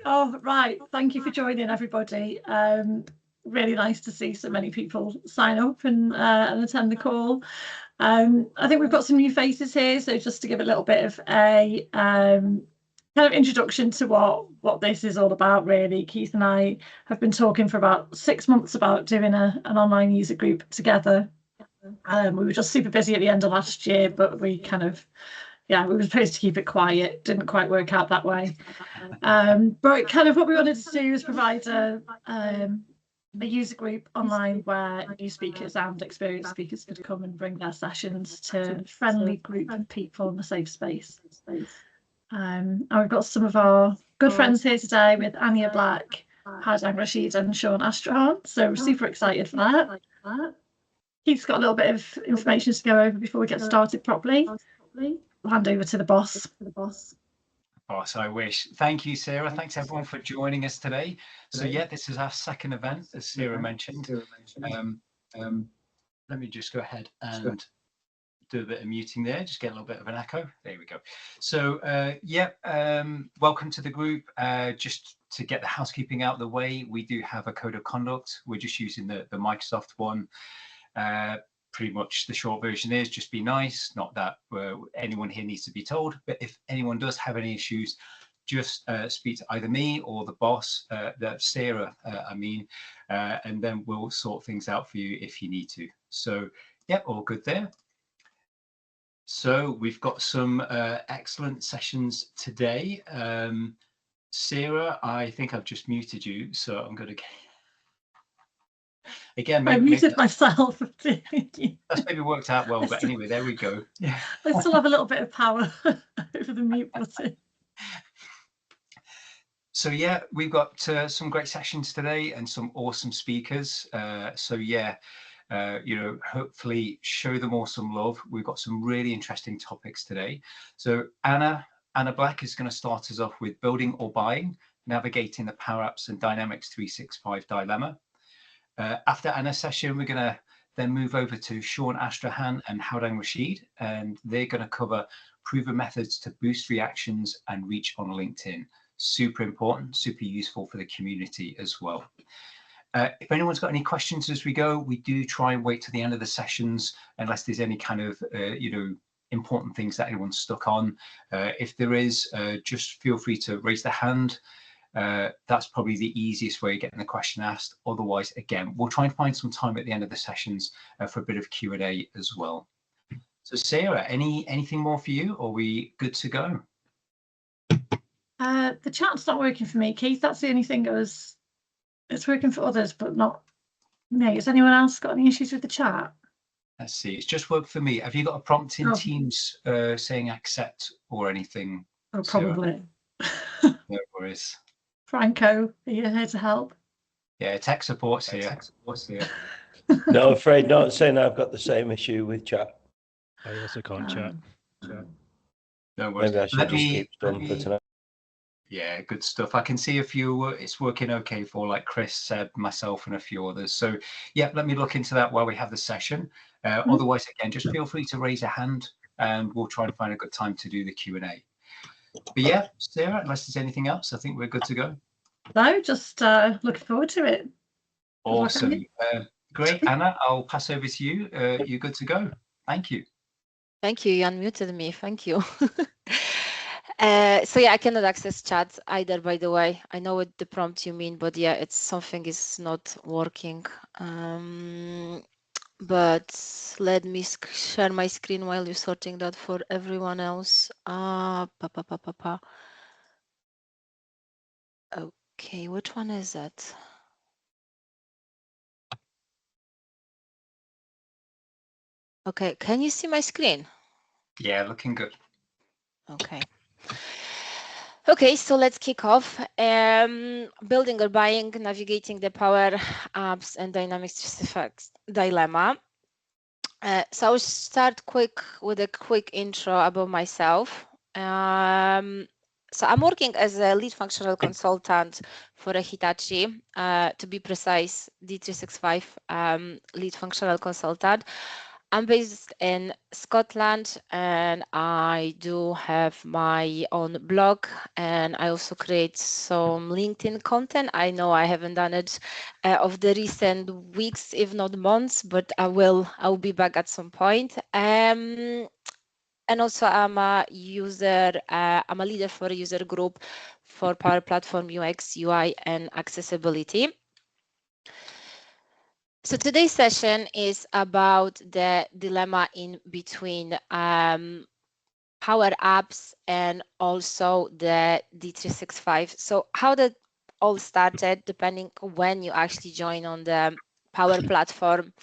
Oh, right. Thank you for joining, everybody. Really nice to see so many people sign up and attend the call. I think we've got some new faces here, so just to give a little bit of a kind of introduction to what this is all about, really. Keith and I have been talking for about 6 months about doing an online user group together. We were just super busy at the end of last year, but we kind of, we were supposed to keep it quiet. Didn't quite work out that way. But kind of what we wanted to do is provide a user group online where new speakers and experienced speakers could come and bring their sessions to a friendly group of people in a safe space. And we've got some of our good friends here today with Anya Black, Howdang Rashid and Sean Astrakhan. So we're super excited for that. Keith's got a little bit of information to go over before we get started properly. I'll hand over to the boss. Boss, I wish. Thank you, Sarah. Thanks everyone for joining us today. So yeah, this is our second event, as Sarah mentioned. Let me just go ahead and do a bit of muting there, just get a little bit of an echo. There we go. So welcome to the group. Just to get the housekeeping out of the way, we do have a code of conduct. We're just using the Microsoft one. Pretty much the short version is just be nice. Not that anyone here needs to be told, but if anyone does have any issues, just speak to either me or the boss, Sarah, and then we'll sort things out for you if you need to. So yeah, all good there. So we've got some excellent sessions today. Sarah, I think I've just muted you, so I'm going to again. I muted myself. That's maybe worked out well, but anyway, there we go. Yeah. I still have a little bit of power over the mute button. So yeah, we've got some great sessions today and some awesome speakers. So yeah. Hopefully show them all some love. We've got some really interesting topics today. So Anna Black is going to start us off with building or buying, navigating the Power Apps and Dynamics 365 dilemma. After Anna's session, we're going to then move over to Sean Astrakhan and Howdang Rashid, and they're going to cover proven methods to boost reactions and reach on LinkedIn. Super important, super useful for the community as well. If anyone's got any questions as we go, we do try and wait to the end of the sessions unless there's any kind of, important things that anyone's stuck on. If there is, just feel free to raise the hand. That's probably the easiest way of getting the question asked. Otherwise, again, we'll try and find some time at the end of the sessions for a bit of Q&A as well. So Sarah, anything more for you, or are we good to go? The chat's not working for me, Keith. That's the only thing it's working for others, but not me. Has anyone else got any issues with the chat? Let's see. It's just worked for me. Have you got a prompt in Teams saying accept or anything? Oh, probably. No worries. Franco, are you here to help? Yeah, tech support's here. No, afraid not. Saying I've got the same issue with chat. I also can't chat. No worries. Maybe I should just keep done for tonight. Yeah, good stuff. I can see a few it's working okay for, like Chris said, myself and a few others. So yeah, let me look into that while we have the session. Otherwise, again, just feel free to raise a hand and we'll try and find a good time to do the Q&A. But yeah, Sarah, unless there's anything else, I think we're good to go. No, just looking forward to it. Awesome. Great. Anna, I'll pass over to you. You're good to go. Thank you. Thank you. You unmuted me. Thank you. So yeah, I cannot access chat either, by the way. I know what the prompt you mean, but yeah, it's something is not working. But let me share my screen while you're sorting that for everyone else. Okay, which one is that? Okay, can you see my screen? Yeah, looking good. Okay. Okay, so let's kick off. Building or buying, navigating the Power Apps and Dynamics 365 dilemma. So I'll start with a quick intro about myself. So I'm working as a lead functional consultant for a Hitachi, to be precise, D365 lead functional consultant. I'm based in Scotland, and I do have my own blog, and I also create some LinkedIn content. I know I haven't done it of the recent weeks, if not months, but I'll be back at some point. And also I'm a leader for a user group for Power Platform UX, UI, and accessibility. So today's session is about the dilemma in between Power Apps and also the D365. So how that all started, depending when you actually join on the Power Platform.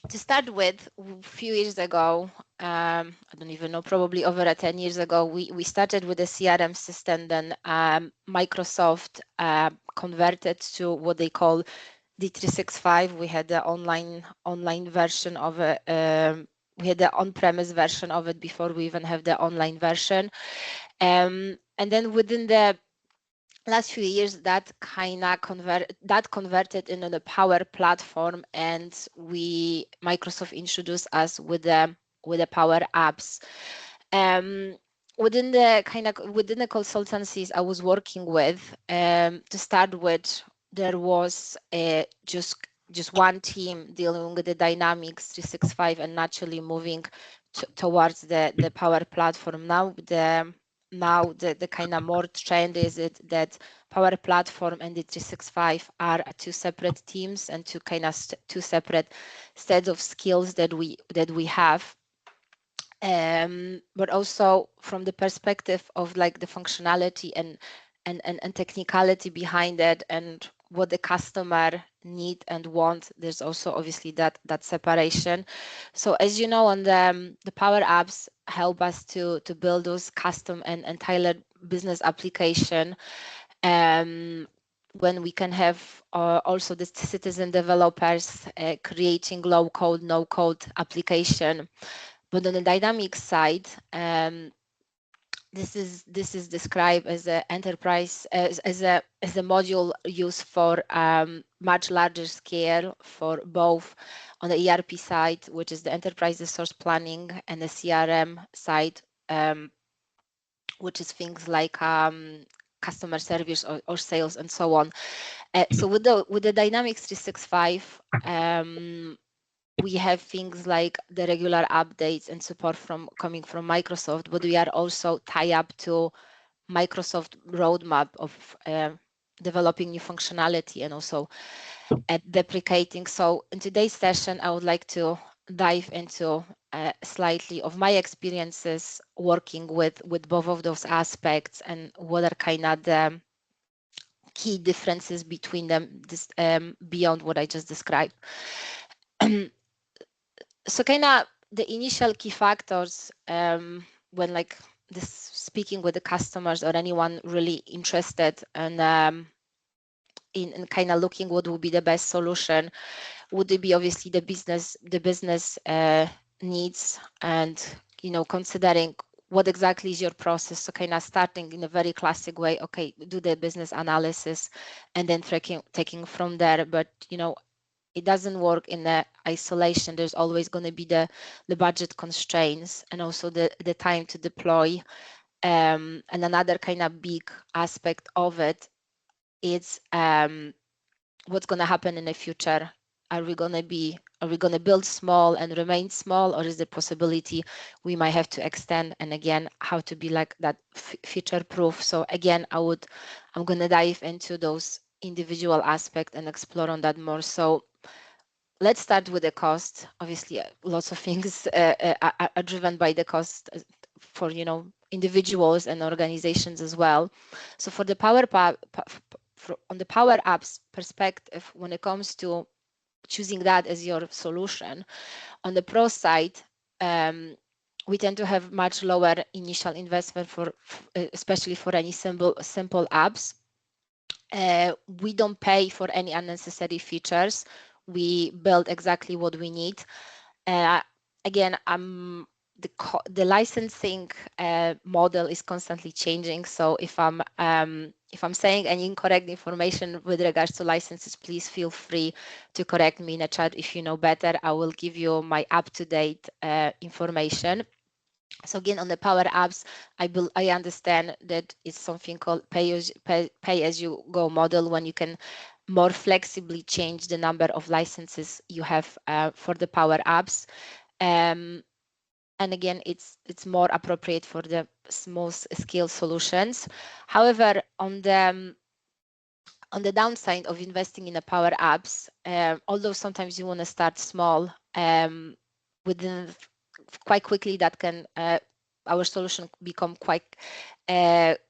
To start with, a few years ago, I don't even know, probably over 10 years ago, we started with a CRM system. Then Microsoft converted to what they call D365. We had the online version of it. We had the on-premise version of it before we even have the online version. And then within the last few years, that kind of converted into the Power Platform, and Microsoft introduced us with the Power Apps. Within the consultancies I was working with, to start with, there was just one team dealing with the Dynamics 365 and naturally moving towards the Power Platform. Now the kind of more trend is that Power Platform and the 365 are two separate teams and two separate sets of skills that we have. But also from the perspective of like the functionality and technicality behind it and what the customer need and want, there's also obviously that separation. So as you know, on the Power Apps help us to build those custom and tailored business application, when we can have also the citizen developers creating low code, no code application. But on the Dynamics side, this is described as an enterprise as a module used for much larger scale for both on the ERP side, which is the enterprise resource planning, and the CRM side, which is things like customer service or sales and so on. So with the Dynamics 365, we have things like the regular updates and support coming from Microsoft, but we are also tied up to Microsoft roadmap of developing new functionality and also deprecating. So in today's session, I would like to dive into slightly of my experiences working with both of those aspects and what are kind of the key differences between them, beyond what I just described. So kind of the initial key factors when like this speaking with the customers or anyone really interested and in kind of looking what would be the best solution, would it be obviously the business needs, and considering what exactly is your process. So kind of starting in a very classic way, okay, do the business analysis and then taking from there. But it doesn't work in the isolation. There's always going to be the budget constraints and also the time to deploy. And another kind of big aspect of it is what's going to happen in the future. Are we going to build small and remain small, or is the possibility we might have to extend? And again, how to be like that future proof. So again, I'm going to dive into those individual aspects and explore on that more. So let's start with the cost. Obviously, lots of things are driven by the cost for individuals and organizations as well. So for the on the Power Apps perspective, when it comes to choosing that as your solution, on the Pro side, we tend to have much lower initial investment especially for any simple apps. We don't pay for any unnecessary features. We build exactly what we need. Again, the licensing model is constantly changing. So if I'm if I'm saying any incorrect information with regards to licenses, please feel free to correct me in a chat. If you know better, I will give you my up-to-date information. So again, on the Power Apps, I understand that it's something called pay-as-you-go model, when you can more flexibly change the number of licenses you have for the Power Apps. And again, it's more appropriate for the small scale solutions. However, on the downside of investing in the Power Apps, although sometimes you want to start small, within quite quickly that can our solution become quite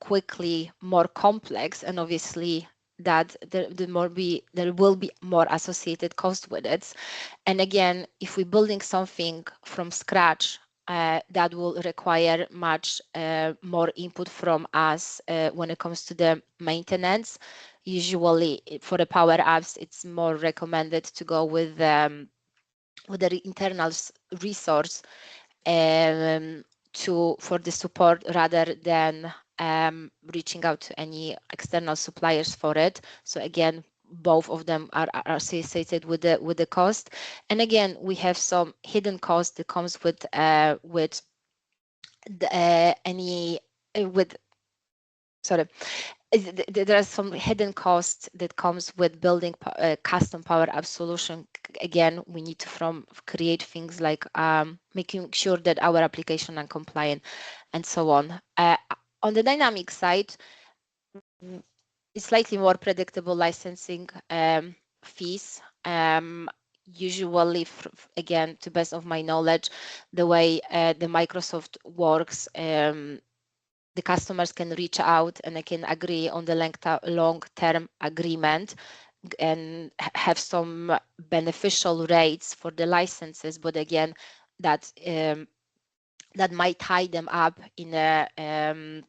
quickly more complex, and obviously that there will be more associated cost with it. And again, if we're building something from scratch, that will require much more input from us when it comes to the maintenance. Usually for the Power Apps, it's more recommended to go with the internal resource for the support, rather than reaching out to any external suppliers for it. So again, both of them are associated with the cost. And again, we have some hidden cost that comes with there are some hidden costs that comes with building a custom Power App solution. Again, we need to create things like making sure that our application are compliant and so on. On the dynamic side, it's slightly more predictable licensing fees. Usually, again, to best of my knowledge, the way the Microsoft works, the customers can reach out and they can agree on the long-term agreement and have some beneficial rates for the licenses. But again, that might tie them up in a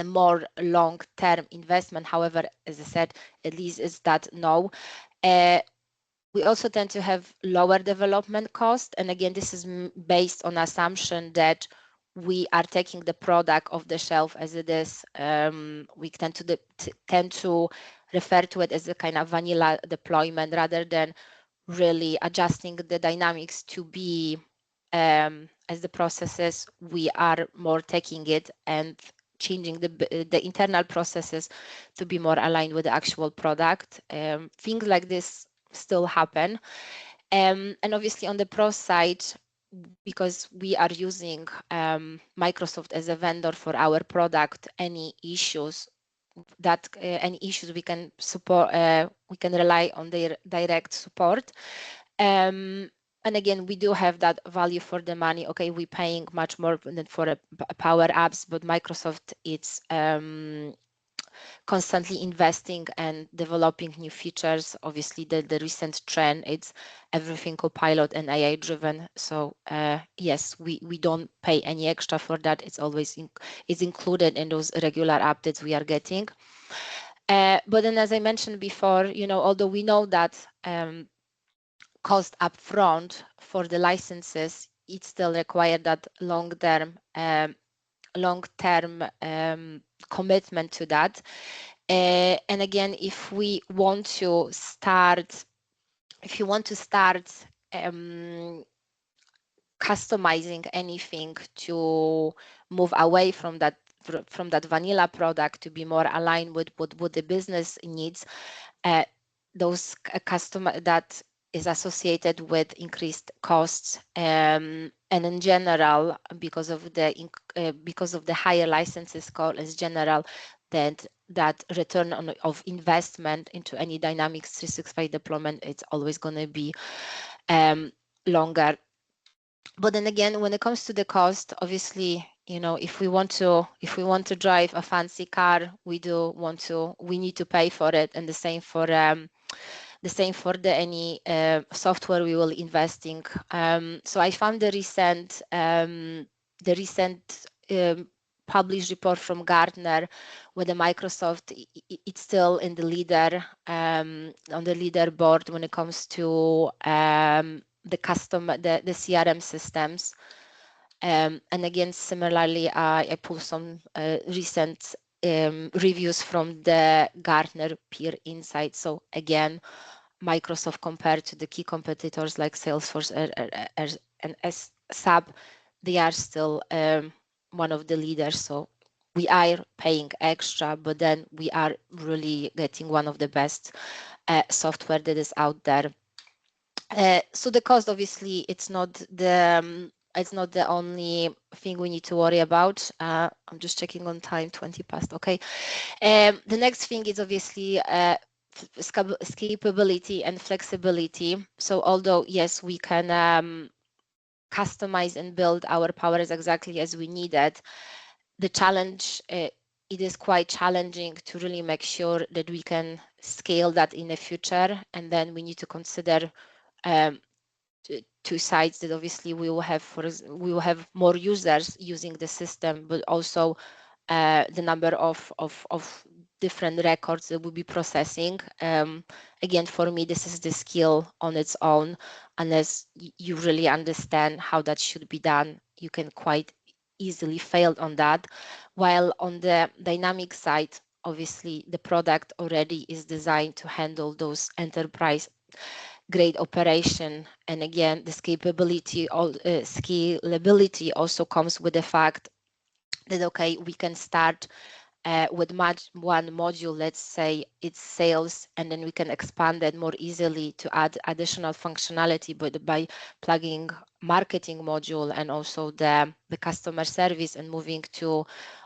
more long-term investment. However, as I said, at least is that no. We also tend to have lower development cost. And again, this is based on assumption that we are taking the product off the shelf as it is. We tend to refer to it as a kind of vanilla deployment, rather than really adjusting the dynamics to be as the processes. We are more taking it and changing the internal processes to be more aligned with the actual product. Things like this still happen. And obviously on the Pro side, because we are using Microsoft as a vendor for our product, any issues we can support, we can rely on their direct support. And again, we do have that value for the money. Okay, we're paying much more than for a Power Apps, but Microsoft, it's constantly investing and developing new features. Obviously, the recent trend, it's everything Copilot and AI driven. So yes, we don't pay any extra for that. It's always it's included in those regular updates we are getting. But then, as I mentioned before, although we know that cost upfront for the licenses, it still requires that long-term commitment to that. And again, if you want to start customizing anything to move away from that vanilla product to be more aligned with what the business needs, those customer that is associated with increased costs, and in general, because of the higher licenses cost in general, that return of investment into any Dynamics 365 deployment, it's always going to be longer. But then again, when it comes to the cost, obviously, if we want to drive a fancy car, we need to pay for it, and the same for any software we will investing. So I found the recent published report from Gartner, where the Microsoft it's still in the leader on the leaderboard when it comes to the CRM systems. And again, similarly, I pulled some recent reviews from the Gartner Peer Insight. So again, Microsoft compared to the key competitors like Salesforce and SAP, they are still one of the leaders. So we are paying extra, but then we are really getting one of the best software that is out there. So the cost, obviously, it's not the only thing we need to worry about. I'm just checking on time, 20 past. Okay. The next thing is obviously scalability and flexibility. So although yes, we can customize and build our powers exactly as we need it, the challenge, it is quite challenging to really make sure that we can scale that in the future. And then we need to consider two sides that obviously we will have more users using the system, but also the number of different records that we'll be processing. Again, for me, this is the skill on its own. Unless you really understand how that should be done, you can quite easily fail on that. While on the dynamic side, obviously the product already is designed to handle those enterprise grade operation. And again, the scalability also comes with the fact that, okay, we can start with one module, let's say it's sales, and then we can expand it more easily to add additional functionality, but by plugging marketing module and also the customer service and moving to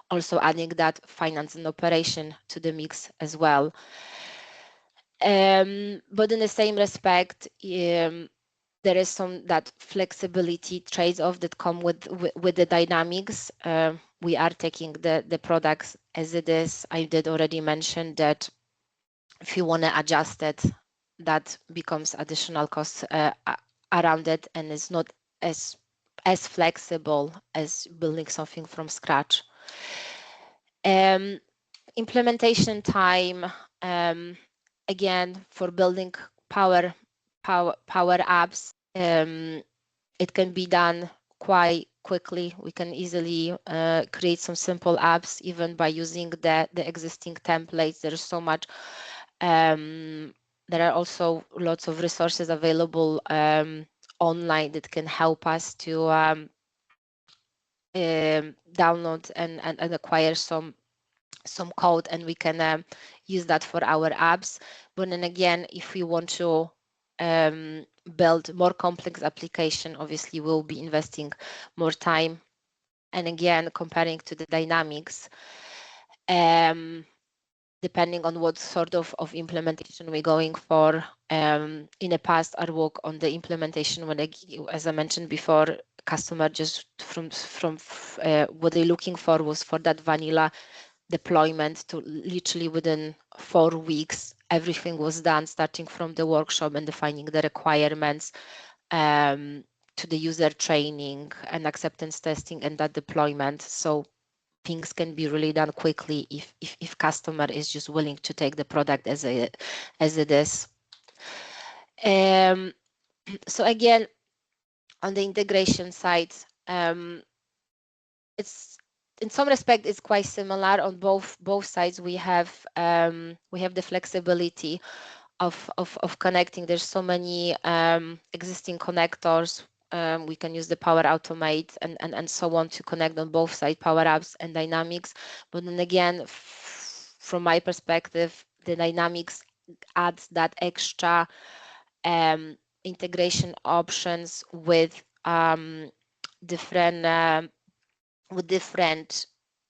also adding that finance and operation to the mix as well. But in the same respect, there is some that flexibility trades-off that come with the dynamics. We are taking the products as it is. I did already mention that if you want to adjust it, that becomes additional costs around it, and it's not as flexible as building something from scratch. Implementation time, again, for building power apps, it can be done quite quickly. We can easily create some simple apps even by using the existing templates. There's so much. There are also lots of resources available online that can help us to download and acquire some code, and we can use that for our apps. But then again, if we want to build more complex application, obviously we'll be investing more time. And again, comparing to the dynamics, depending on what sort of implementation we're going for. In the past, our work on the implementation, when as I mentioned before, customer just from what they're looking for was for that vanilla deployment to literally within 4 weeks, everything was done, starting from the workshop and defining the requirements to the user training and acceptance testing and that deployment. So things can be really done quickly if customer is just willing to take the product as it is. So again, on the integration side, it's in some respect it's quite similar on both sides. We have the flexibility of connecting. There's so many existing connectors. We can use the Power Automate and so on to connect on both sides, Power Apps and Dynamics. But then again, from my perspective, the Dynamics adds that extra integration options with different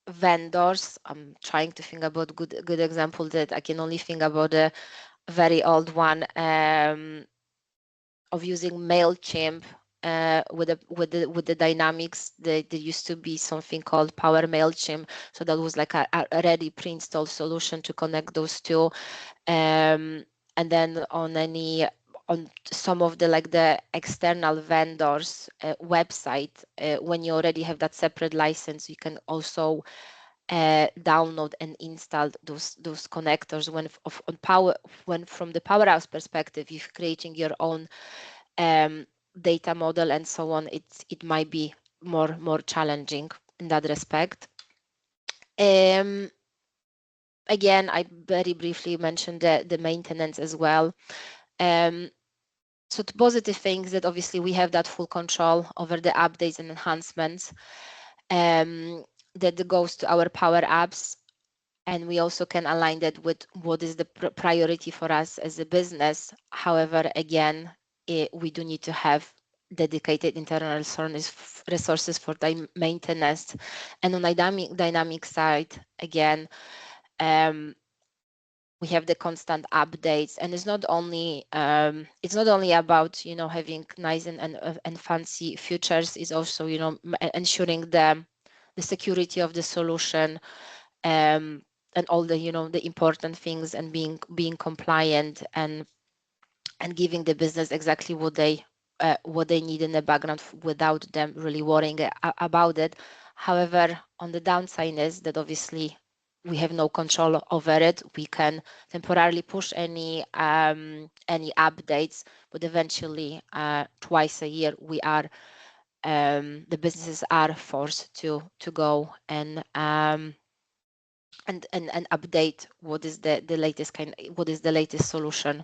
vendors. I'm trying to think about good example that I can only think about a very old one of using MailChimp with the Dynamics. There used to be something called Power MailChimp, so that was like a ready pre-installed solution to connect those two. And then on some of the external vendors website, when you already have that separate license, you can also download and install those connectors. When from the Power Apps perspective, if you're creating your own data model and so on, it might be more challenging in that respect. Again, I very briefly mentioned the maintenance as well. So the positive things that obviously we have that full control over the updates and enhancements that goes to our Power Apps. And we also can align that with what is the priority for us as a business. However, again, we do need to have dedicated internal resources for maintenance. And on dynamic side, again, we have the constant updates, and it's not only about having nice and fancy features. It's also ensuring the security of the solution, and all the the important things, and being compliant, and giving the business exactly what they need in the background without them really worrying about it. However, on the downside is that obviously we have no control over it. We can temporarily push any updates, but eventually twice a year the businesses are forced to go and update what is the latest solution.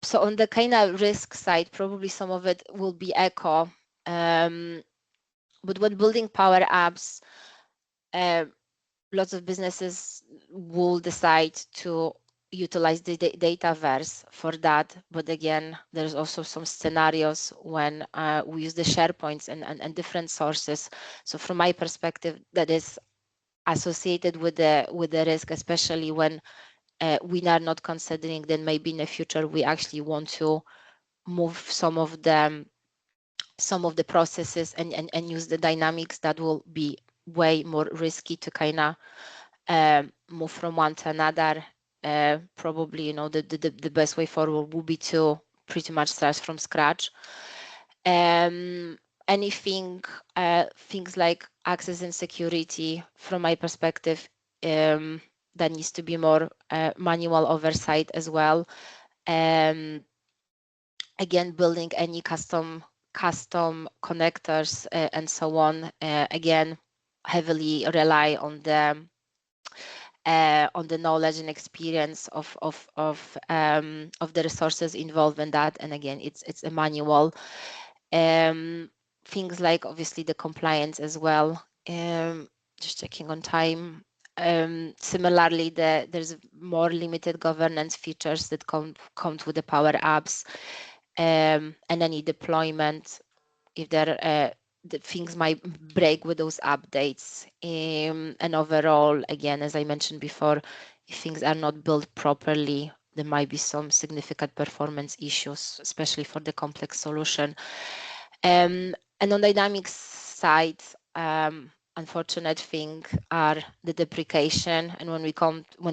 So on the kind of risk side, probably some of it will be echo. But when building Power Apps, lots of businesses will decide to utilize the Dataverse for that. But again, there's also some scenarios when we use the SharePoints and different sources. So from my perspective, that is associated with the risk, especially when we are not considering that maybe in the future we actually want to move some of the processes and use the dynamics that will be way more risky to kind of move from one to another. Probably the best way forward would be to pretty much start from scratch. Anything things like access and security, from my perspective, that needs to be more manual oversight as well. Again, building any custom connectors and so on, again, heavily rely on the knowledge and experience of the resources involved in that. And again, it's a manual. Things like obviously the compliance as well. Just checking on time. Similarly, there's more limited governance features that come with the Power Apps, and any deployment, if the things might break with those updates. And overall, again, as I mentioned before, if things are not built properly, there might be some significant performance issues, especially for the complex solution. And on Dynamics side, unfortunate thing are the deprecation. And when it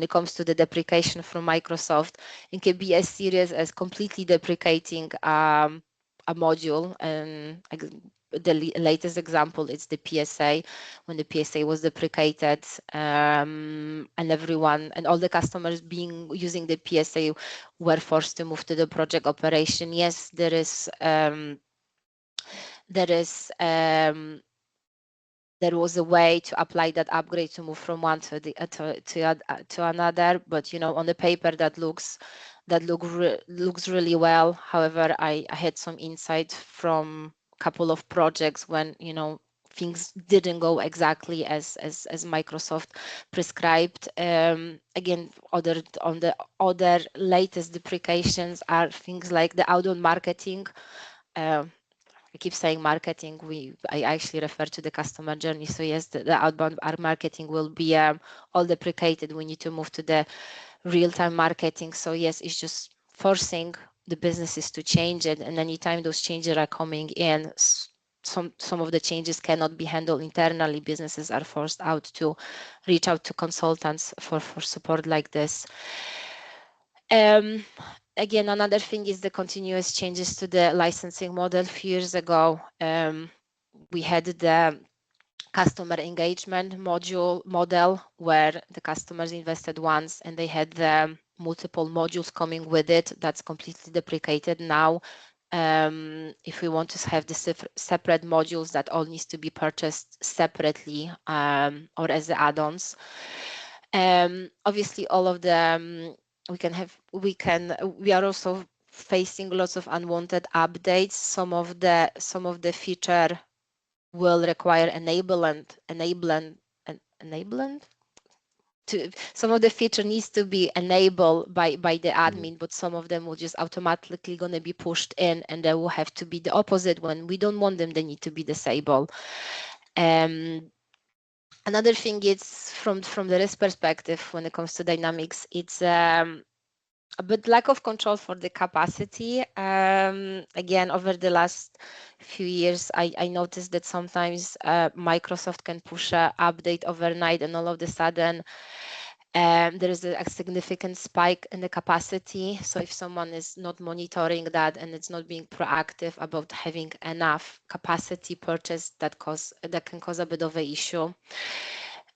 comes to the deprecation from Microsoft, it can be as serious as completely deprecating a module. And the latest example is the PSA, when the PSA was deprecated, and everyone and all the customers using the PSA were forced to move to the project operation. Yes, there was a way to apply that upgrade to move from one to another, but on the paper that looks really well. However, I had some insight from a couple of projects when things didn't go exactly as Microsoft prescribed. Again, on the other latest deprecations are things like the outbound marketing. I keep saying marketing. I actually refer to the customer journey. So yes, the outbound marketing will be all deprecated. We need to move to the real-time marketing. So yes, it's just forcing the businesses to change it. And anytime those changes are coming in, some of the changes cannot be handled internally. Businesses are forced out to reach out to consultants for support like this. Again, another thing is the continuous changes to the licensing model. A few years ago, we had the customer engagement model where the customers invested once and they had the multiple modules coming with it. That's completely deprecated now. if we want to have the separate modules that all needs to be purchased separately or as the add-ons. Obviously, all of them we are also facing lots of unwanted updates. Some of the feature will require enablement. Some of the feature needs to be enabled by the admin, but some of them will just automatically going to be pushed in, and they will have to be the opposite. When we don't want them, they need to be disabled. Another thing is from the risk perspective, when it comes to Dynamics, it's a bit lack of control for the capacity. Again, over the last few years, I noticed that sometimes Microsoft can push an update overnight, and all of a sudden there is a significant spike in the capacity. So if someone is not monitoring that and it's not being proactive about having enough capacity purchased, that can cause a bit of an issue.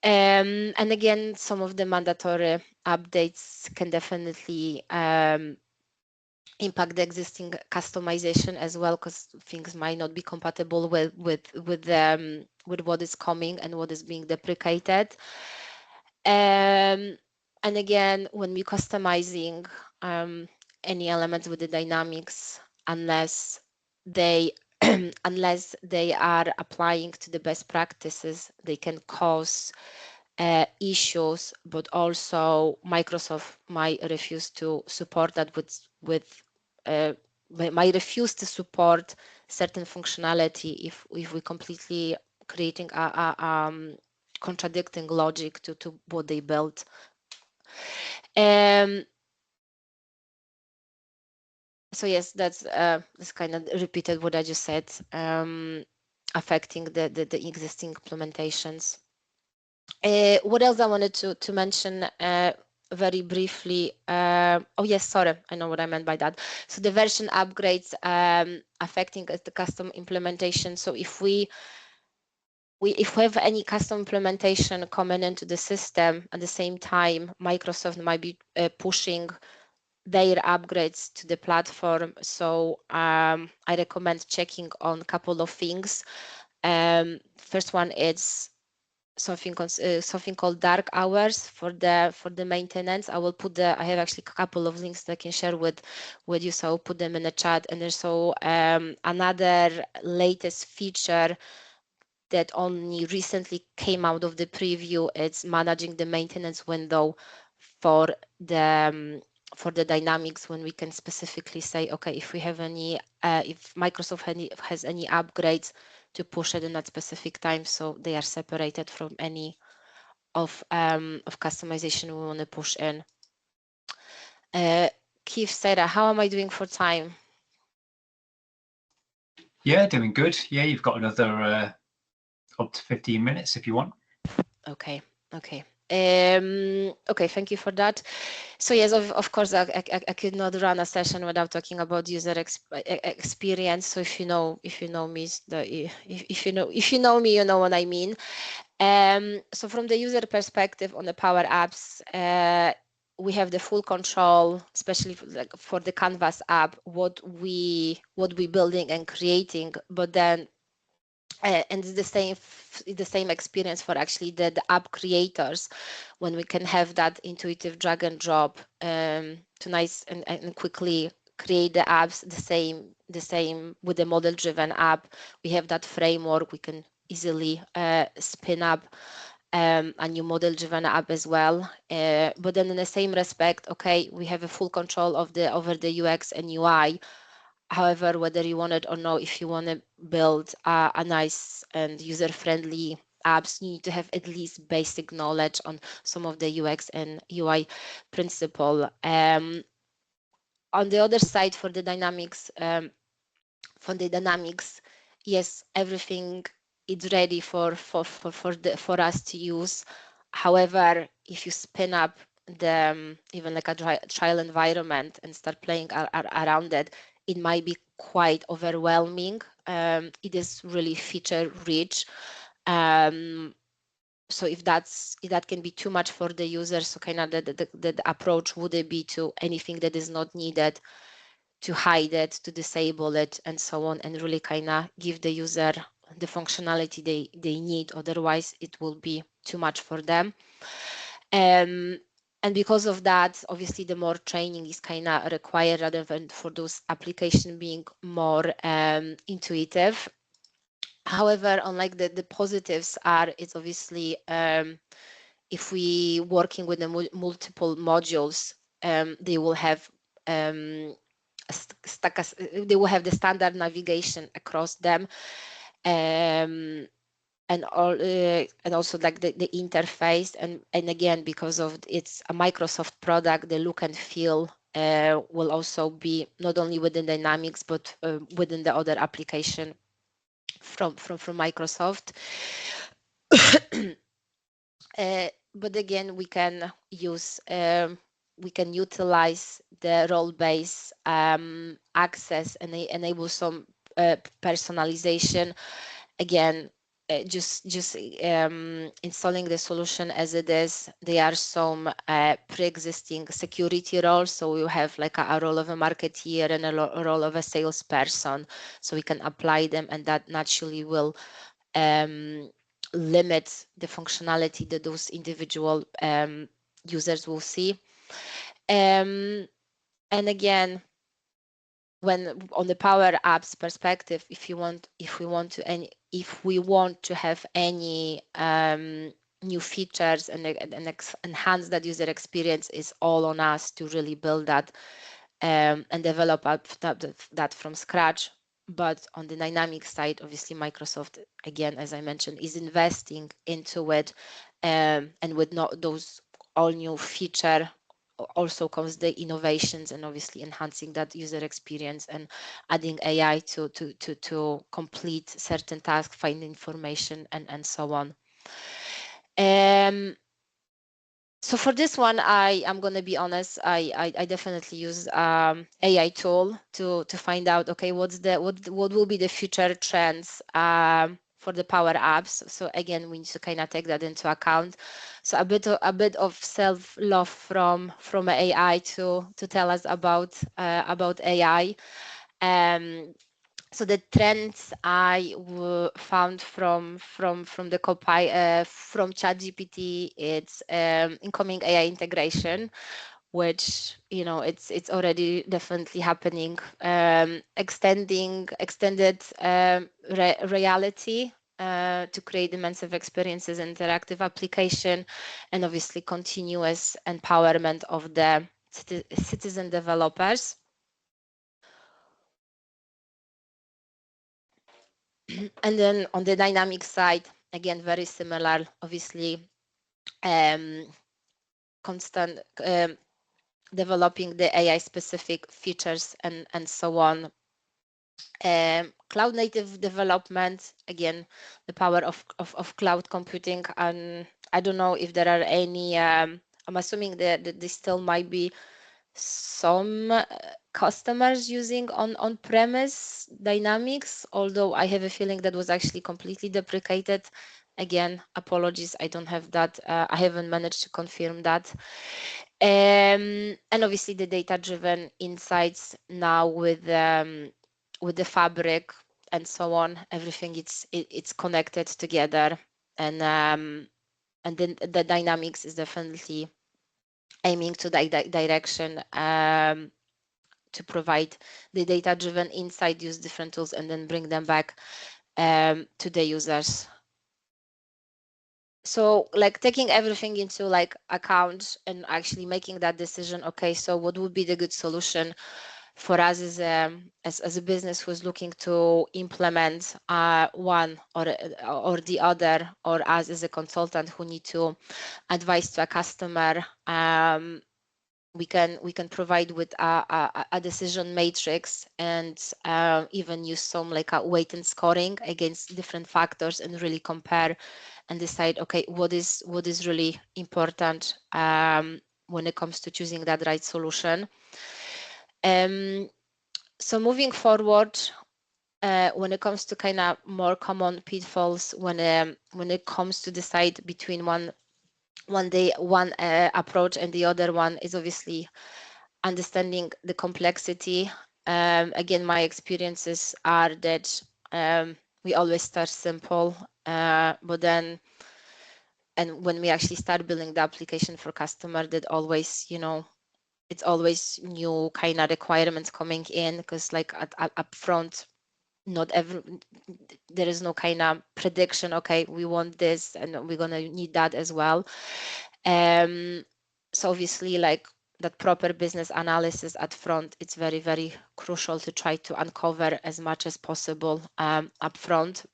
And again, some of the mandatory updates can definitely impact the existing customization as well, because things might not be compatible with what is coming and what is being deprecated. And again, when we're customizing any elements with the Dynamics, unless they are applying to the best practices, they can cause issues, but also Microsoft might refuse to support that might refuse to support certain functionality if we completely creating a contradicting logic to what they built. So yes, that's kind of repeated what I just said, affecting the existing implementations. What else I wanted to mention very briefly? Oh yes, sorry, I know what I meant by that. So the version upgrades affecting the custom implementation. So if we have any custom implementation coming into the system at the same time, Microsoft might be pushing their upgrades to the platform. So I recommend checking on a couple of things. First one is something called dark hours for the maintenance. I have actually a couple of links that I can share with you, so I'll put them in the chat. And there's another latest feature that only recently came out of the preview. It's managing the maintenance window for the Dynamics, when we can specifically say, okay, if we have any, if Microsoft has any upgrades, to push it in that specific time, so they are separated from any of customization we want to push in. Keith, Sarah, how am I doing for time? Yeah, doing good. Yeah, you've got another up to 15 minutes if you want. Okay. Okay, thank you for that. So yes, of course, I could not run a session without talking about user experience. So if you know me, if you know me, you know what I mean. So from the user perspective on the Power Apps, we have the full control, especially for the Canvas app, what we building and creating, but then and it's the same experience for actually the app creators, when we can have that intuitive drag and drop to nice and quickly create the apps the same with the model driven app. We have that framework, we can easily spin up a new model driven app as well, but then in the same respect, okay, we have a full control over the UX and UI. However, whether you want it or not, if you want to build a nice and user-friendly apps, you need to have at least basic knowledge on some of the UX and UI principle. On the other side, for the Dynamics, yes, everything is ready for us to use. However, if you spin up the even like a trial environment and start playing around it might be quite overwhelming. It is really feature rich. So if that can be too much for the user, so kind of the approach would be to anything that is not needed hide it, to disable it, and so on, and really kind of give the user the functionality they need. Otherwise, it will be too much for them. And because of that, obviously, the more training is kind of required rather than for those applications being more intuitive. However, unlike the positives are, it's obviously if we working with the multiple modules, they will have they will have the standard navigation across them, and also like the interface, and again, because of it's a Microsoft product, the look and feel will also be not only within Dynamics but within the other application from Microsoft. But again, we can use we can utilize the role-based access and enable some personalization. Again, just installing the solution as it is. There are some pre-existing security roles, so you have like a role of a marketeer and a role of a salesperson, so we can apply them, and that naturally will limit the functionality that those individual users will see. And again, when on the Power Apps perspective, if we want to have any new features and enhance that user experience, is all on us to really build that and develop that from scratch. But on the Dynamics side, obviously Microsoft, again, as I mentioned, is investing into it, and with not those all new feature also comes the innovations and obviously enhancing that user experience and adding AI to complete certain tasks, find information, and so on. So for this one, I'm going to be honest, I definitely use AI tool to find out, okay, what will be the future trends for the Power Apps. So again, we need to kind of take that into account. So a bit of self-love from AI to tell us about AI. So the trends I found from the from ChatGPT, it's incoming AI integration, which it's already definitely happening. Extended reality to create immersive experiences, interactive application, and obviously continuous empowerment of the citizen developers. And then on the Dynamics side, again, very similar, obviously, constant developing the AI specific features and so on. Cloud native development, again, the power of cloud computing. And I don't know if there are any, I'm assuming that there still might be some customers using on-premise Dynamics, although I have a feeling that was actually completely deprecated. Again, apologies, I don't have that. I haven't managed to confirm that. And obviously the data-driven insights now with the Fabric and so on, everything it's connected together, and then the Dynamics is definitely aiming to that direction, to provide the data-driven insight, use different tools, and then bring them back to the users. So like taking everything into like account and actually making that decision, okay, so what would be the good solution for us as a business who's looking to implement one or the other, or us as a consultant who need to advise to a customer. We can provide with a decision matrix, and even use some like a weight and scoring against different factors, and really compare and decide, okay, what is really important when it comes to choosing that right solution. So moving forward, when it comes to kind of more common pitfalls when it comes to decide between one approach and the other one, is obviously understanding the complexity Again, my experiences are that we always start simple, but then, and when we actually start building the application for customer, that always, it's always new kind of requirements coming in, because like up front, there is no kind of prediction, okay, we want this and we're gonna need that as well. So obviously, like that proper business analysis at front, it's very, very crucial to try to uncover as much as possible up front.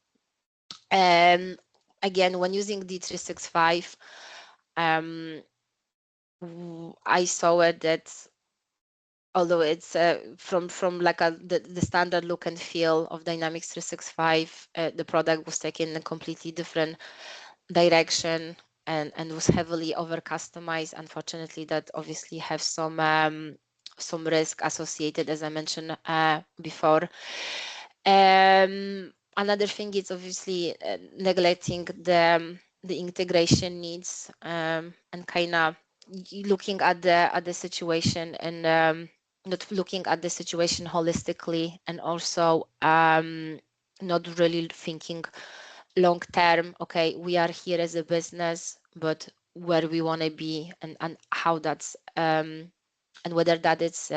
Again, when using D365, I saw it that although it's from like the standard look and feel of Dynamics 365, the product was taken in a completely different direction and was heavily over customized. Unfortunately, that obviously have some risk associated, as I mentioned before. Another thing is obviously neglecting the integration needs and kind of looking at the situation and not looking at the situation holistically, and also not really thinking long term. Okay, we are here as a business, but where we want to be and how that's and whether that is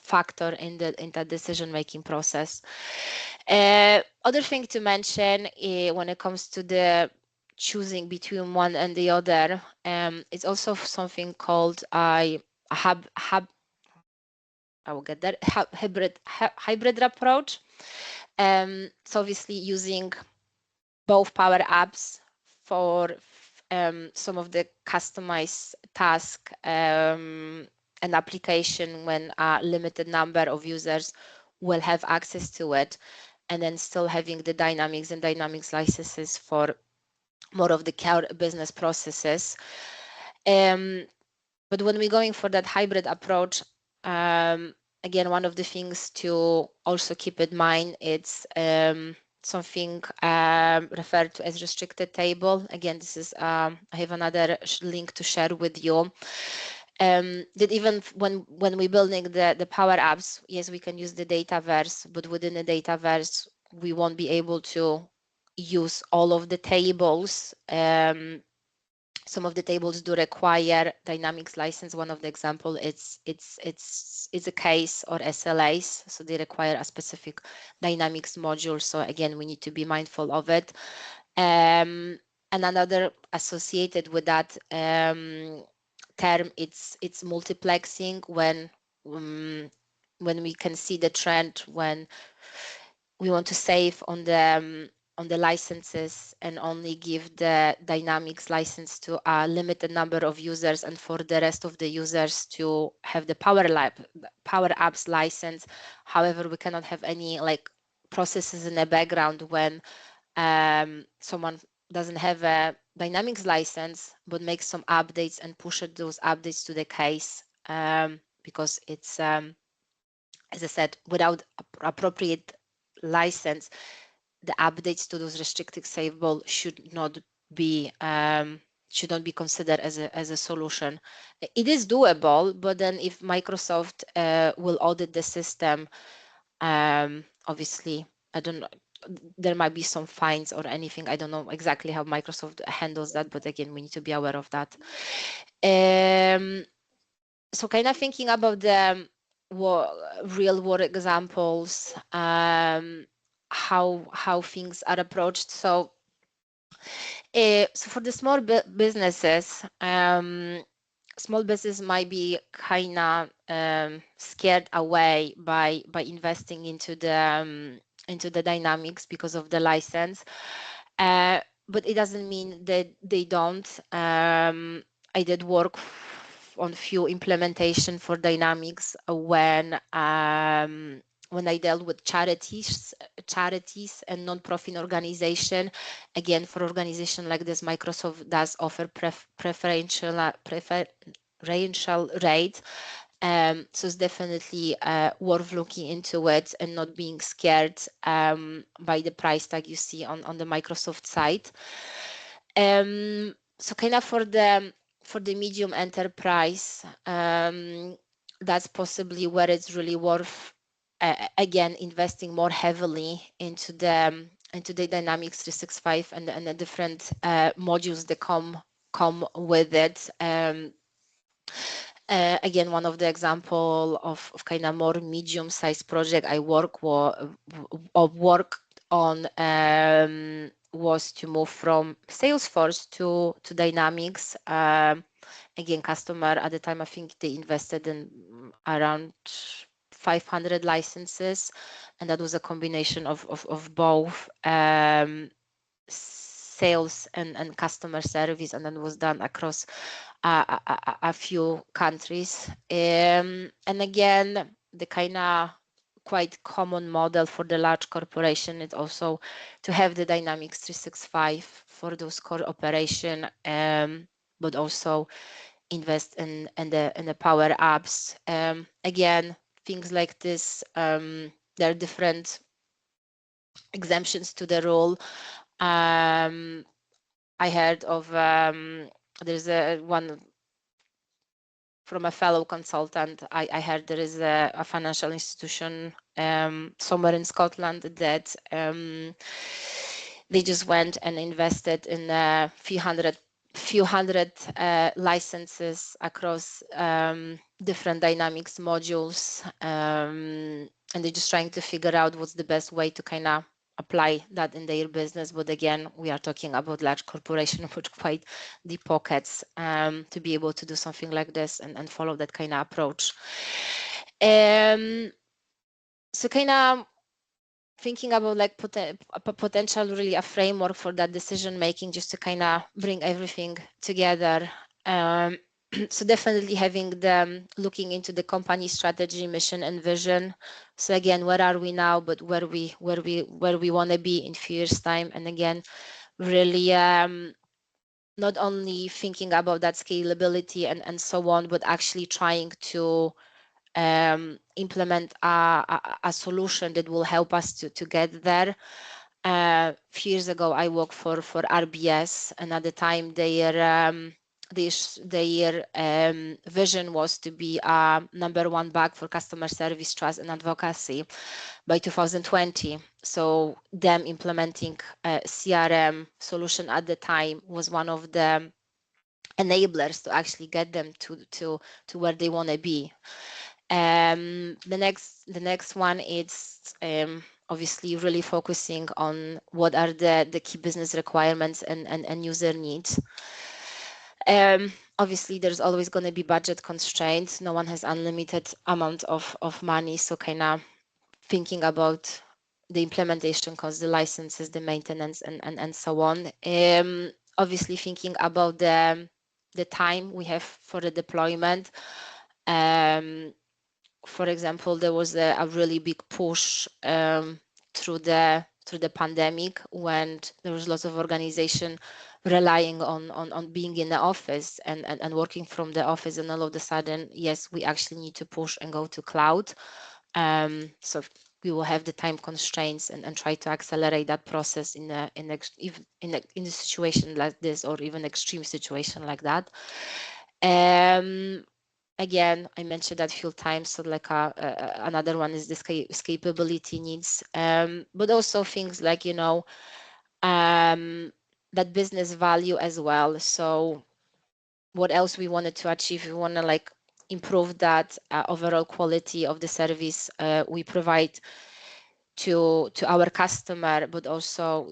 factor in the decision making process. Other thing to mention when it comes to the choosing between one and the other, it's also something called I will get that hybrid approach. So obviously using both Power Apps for some of the customized task and application when a limited number of users will have access to it, and then still having the Dynamics and Dynamics licenses for more of the core business processes. But when we're going for that hybrid approach, again, one of the things to also keep in mind, it's something referred to as restricted table. Again, this is I have another link to share with you. That even when we're building the Power Apps, yes, we can use the Dataverse, but within the Dataverse, we won't be able to use all of the tables. Some of the tables do require Dynamics license. One of the example, it's a case or SLAs, so they require a specific Dynamics module. So again, we need to be mindful of it. And another associated with that term, it's multiplexing, when we can see the trend when we want to save on the licenses and only give the Dynamics license to a limited number of users, and for the rest of the users to have the Power Apps license. However, we cannot have any like processes in the background when someone doesn't have a Dynamics license but makes some updates and pushes those updates to the case, because it's as I said, without appropriate license, the updates to those restricted savable should not be considered as a solution. It is doable, but then if Microsoft will audit the system, obviously, I don't know, there might be some fines or anything. I don't know exactly how Microsoft handles that, but again, we need to be aware of that. So kind of thinking about the real world examples, how things are approached. So for the small businesses, small business might be kind of scared away by investing into the Dynamics because of the license, but it doesn't mean that they don't. I did work on few implementation for Dynamics when I dealt with charities and non-profit organization. Again, for organization like this, Microsoft does offer preferential rate. So it's definitely worth looking into it and not being scared by the price tag you see on the Microsoft site. So kind of for the medium enterprise, that's possibly where it's really worth again investing more heavily into the Dynamics 365 and the different modules that come with it. Again, one of the example of kind of more medium-sized project I worked on was to move from Salesforce to Dynamics. Again, customer at the time, I think they invested in around 500 licenses, and that was a combination of both sales and customer service, and then was done across a few countries. And again, the kind of quite common model for the large corporation is also to have the Dynamics 365 for those core operation, but also invest in the Power Apps. Again, things like this, there are different exemptions to the rule. I heard of there's one from a fellow consultant. I heard there is a financial institution somewhere in Scotland that they just went and invested in a few hundred licenses across different Dynamics modules, and they're just trying to figure out what's the best way to kind of apply that in their business. But again, we are talking about large corporations with quite deep pockets to be able to do something like this and follow that kind of approach. So kind of thinking about like potential really a framework for that decision making, just to kind of bring everything together. So definitely having them looking into the company strategy, mission, and vision. So again, where are we now, but where we want to be in few years' time. And again, really not only thinking about that scalability and so on, but actually trying to implement a solution that will help us to get there. A few years ago, I worked for RBS, and at the time their vision was to be a #1 bag for customer service, trust, and advocacy by 2020. So them implementing a CRM solution at the time was one of the enablers to actually get them to where they want to be. The next one is obviously really focusing on what are the key business requirements and user needs. Obviously, there's always going to be budget constraints. No one has unlimited amount of money, so kind of thinking about the implementation costs, the licenses, the maintenance, and so on. Obviously, thinking about the time we have for the deployment. For example, there was a really big push through the pandemic, when there was lots of organization relying on being in the office and working from the office, and all of a sudden, yes, we actually need to push and go to cloud. So we will have the time constraints and try to accelerate that process in a situation like this, or even extreme situation like that. Again, I mentioned that a few times, so like another one is this escapability needs, but also things like, that business value as well. So what else we wanted to achieve? We want to like improve that overall quality of the service we provide to our customer, but also,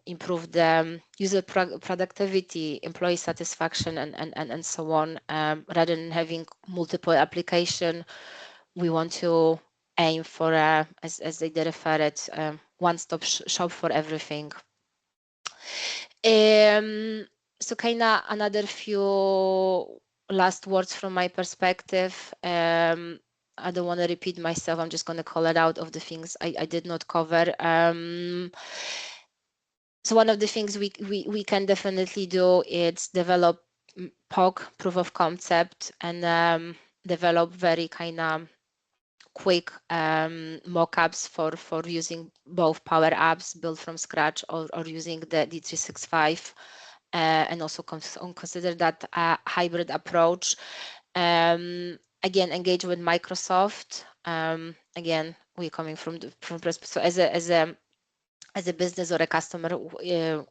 improve the user productivity, employee satisfaction, and so on. Rather than having multiple application, we want to aim for as they refer it, one-stop shop for everything. So kind of another few last words from my perspective. I don't want to repeat myself. I'm just going to call it out of the things I did not cover. So one of the things we can definitely do is develop POC, proof of concept, and develop very kind of quick mock-ups for using both Power Apps built from scratch, or using the D365, and also consider that a hybrid approach. again, engage with Microsoft. Again, we're coming from so as a business or a customer,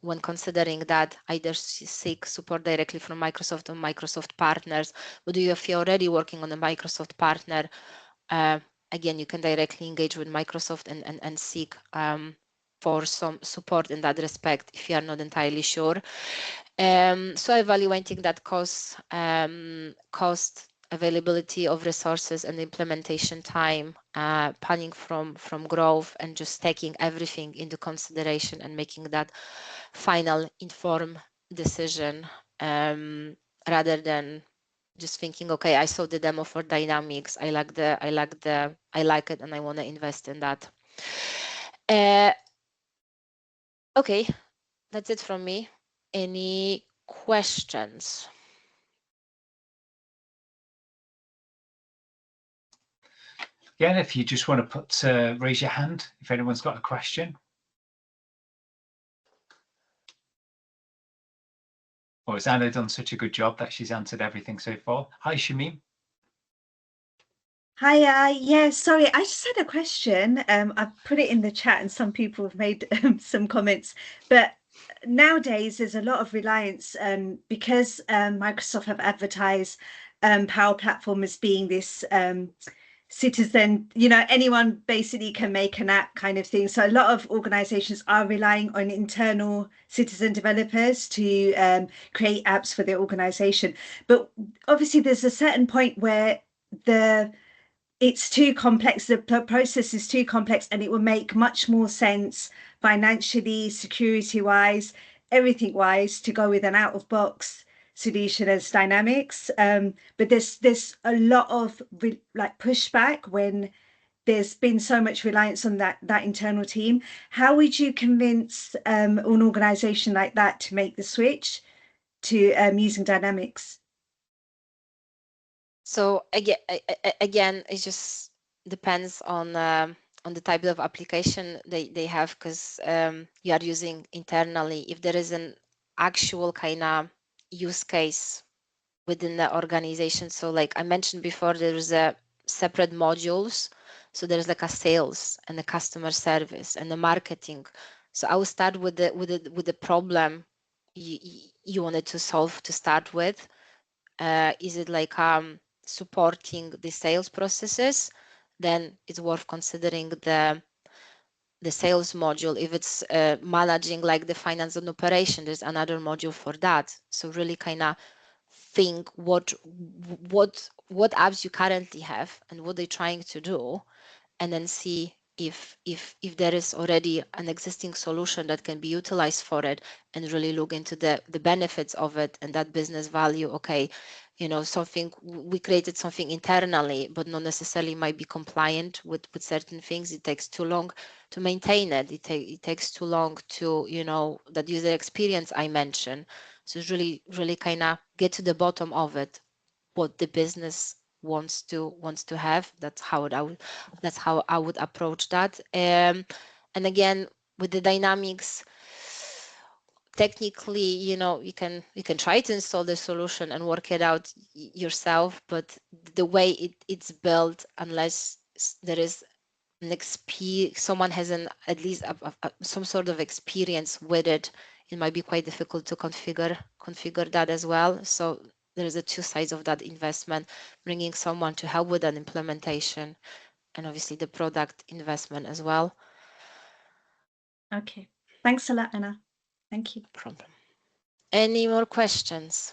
when considering that, either seek support directly from Microsoft or Microsoft partners. But if you're already working on a Microsoft partner, again, you can directly engage with Microsoft and seek for some support in that respect if you are not entirely sure. So evaluating that cost, availability of resources and implementation time, planning from growth, and just taking everything into consideration and making that final informed decision, rather than just thinking, okay, I saw the demo for Dynamics, I like it, and I want to invest in that. Okay, that's it from me. Any questions? Again, if you just want to raise your hand if anyone's got a question. Or has Anna done such a good job that she's answered everything so far? Hi, Shamim. Hi, yeah, sorry, I just had a question. I've put it in the chat and some people have made some comments, but nowadays there's a lot of reliance because Microsoft have advertised Power Platform as being this citizen, anyone basically can make an app kind of thing. So a lot of organizations are relying on internal citizen developers to create apps for their organization. But obviously there's a certain point where it's too complex, the process is too complex, and it will make much more sense financially, security wise, everything wise, to go with an out of box solution as Dynamics. But there's a lot of pushback when there's been so much reliance on that internal team. How would you convince an organization like that to make the switch to using Dynamics? So again, it just depends on the type of application they have, because you are using internally. If there is an actual kind of use case within the organization, so like I mentioned before, there is a separate modules. So there's like a sales and a customer service and the marketing. So I will start with the problem you wanted to solve to start with. Is it like supporting the sales processes? Then it's worth considering the sales module. If it's managing like the finance and operation, there's another module for that. So really kind of think what apps you currently have and what they're trying to do, and then see if there is already an existing solution that can be utilized for it, and really look into the benefits of it and that business value. Okay, something we created something internally, but not necessarily might be compliant with certain things. It takes too long to maintain it. It takes too long to that user experience I mentioned. So it's really kind of get to the bottom of it, what the business wants to have. That's how I would approach that. And again, with the Dynamics, technically, you can try to install the solution and work it out yourself, but the way it's built, unless there is someone has at least some sort of experience with it, it might be quite difficult to configure that as well. So there's two sides of that investment: bringing someone to help with an implementation, and obviously the product investment as well. Okay, thanks a lot, Anna. Thank you. No problem. Any more questions?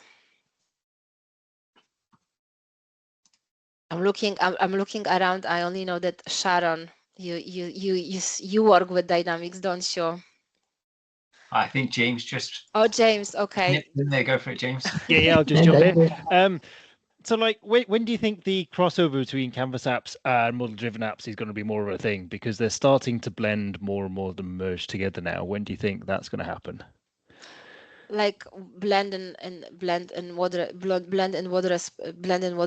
I'm looking around. I only know that Sharon, you work with Dynamics, don't you? I think James just. Oh, James. Okay. There, go for it, James. Yeah, I'll just jump in. So, like, when do you think the crossover between Canvas apps and model-driven apps is going to be more of a thing? Because they're starting to blend more and more of them merge together now. When do you think that's going to happen? Like blend in what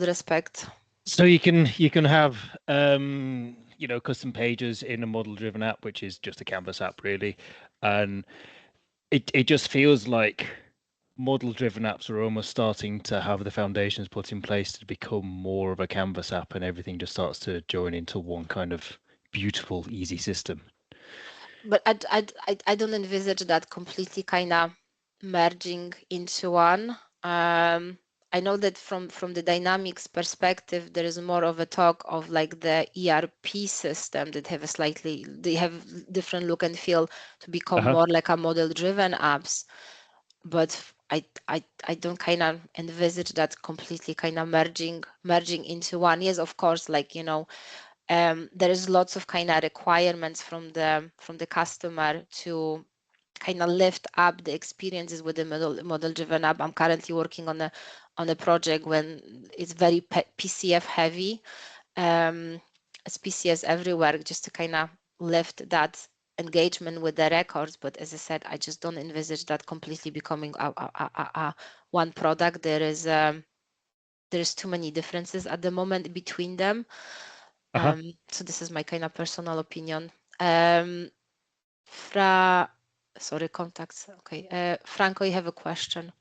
respect? So you can have custom pages in a model-driven app, which is just a Canvas app really, and it just feels like model-driven apps are almost starting to have the foundations put in place to become more of a Canvas app, and everything just starts to join into one kind of beautiful, easy system. But I don't envisage that completely kind of merging into one. I know that from the Dynamics perspective, there is more of a talk of like the ERP system that have they have different look and feel to become more like a model-driven apps. But I don't kind of envisage that completely kind of merging into one. Yes, of course, like, you know, there is lots of kind of requirements from the customer to kind of lift up the experiences with the model driven app. I'm currently working on a project when it's very PCF heavy. It's PCS everywhere, just to kind of lift that engagement with the records. But as I said, I just don't envisage that completely becoming a one product. There's too many differences at the moment between them. So this is my kind of personal opinion. Sorry, contacts. Okay, Franco, you have a question?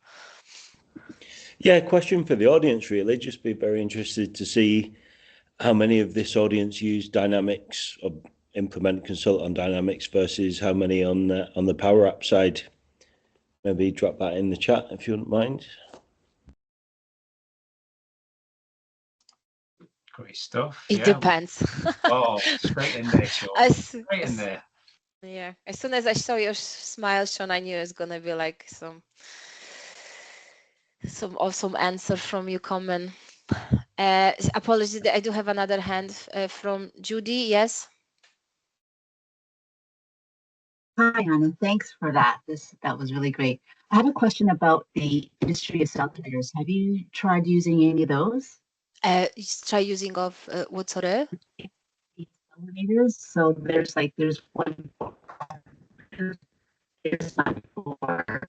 Yeah, question for the audience, really. Just be very interested to see how many of this audience use Dynamics or implement Consult on Dynamics versus how many on the Power App side. Maybe drop that in the chat if you wouldn't mind. Great stuff. It depends. Oh, straight in there, Sean. Straight in there. Yeah, as soon as I saw your smile, Sean, I knew it was gonna be like some awesome answer from you coming. Apologies, I do have another hand from Judy. Yes. Hi, Anna. Thanks for that. That was really great. I have a question about the industry accelerators. Have you tried using any of those? Try using of what sort of? Accelerators. So there's one for there's one for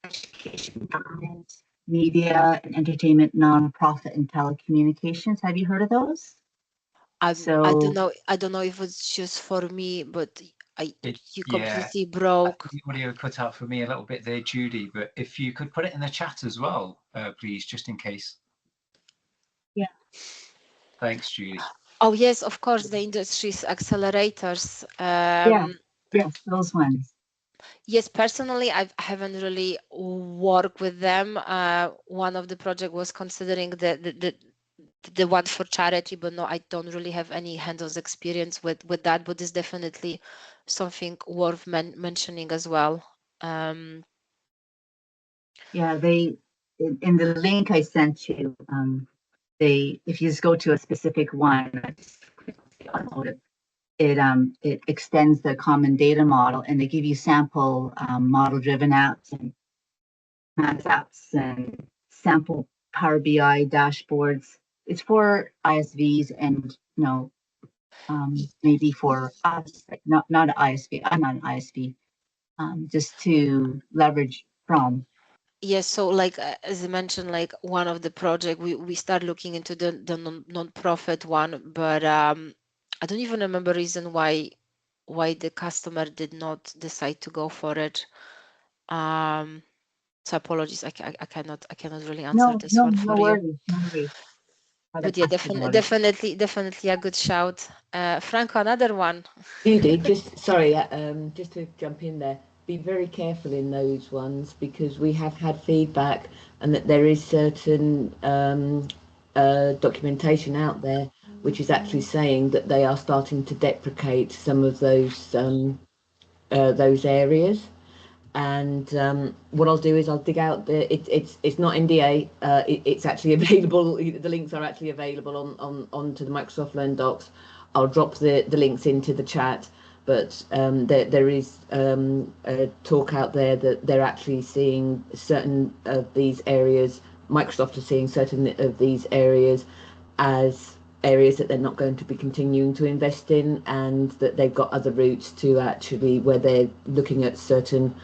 education, government, media, and entertainment, nonprofit, and telecommunications. Have you heard of those? I don't know. I don't know if it's just for me, but you completely broke. The audio cut out for me a little bit there, Judy. But if you could put it in the chat as well, please, just in case. Yeah. Thanks, Judy. Oh yes, of course, the industry's accelerators. Yes, those ones. Yes, personally, I haven't really worked with them. One of the project was considering the one for charity, but no, I don't really have any hands-on experience with that. But it's definitely something worth mentioning as well. Yeah, they in the link I sent you, if you just go to a specific one, it extends the common data model, and they give you sample model-driven apps and math apps and sample Power BI dashboards. It's for ISVs and maybe for us, like not an ISV. I'm not an ISV. Just to leverage from. Yes, so like as I mentioned, like one of the project we start looking into the non-profit one, but I don't even remember reason why the customer did not decide to go for it. So apologies, I cannot really answer this one for you. No worries. But yeah, definitely a good shout. Franco, another one. Judy, just to jump in there, be very careful in those ones, because we have had feedback and that there is certain documentation out there which is actually saying that they are starting to deprecate some of those areas. And what I'll do is I'll dig out it's not NDA, it's actually available. The links are actually available onto the Microsoft Learn Docs. I'll drop the links into the chat, but there is a talk out there that they're actually seeing certain of these areas. Microsoft is seeing certain of these areas as areas that they're not going to be continuing to invest in, and that they've got other routes to actually where they're looking at certain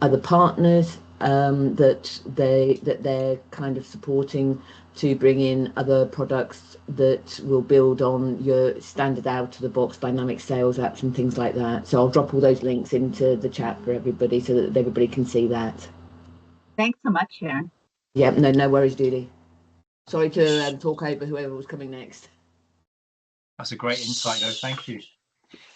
other partners that they're kind of supporting to bring in other products that will build on your standard out of the box dynamic sales apps and things like that. So I'll drop all those links into the chat for everybody so that everybody can see that. Thanks so much, Sharon. Yeah, no worries, Judy. Sorry to talk over whoever was coming next. That's a great insight, though. Thank you.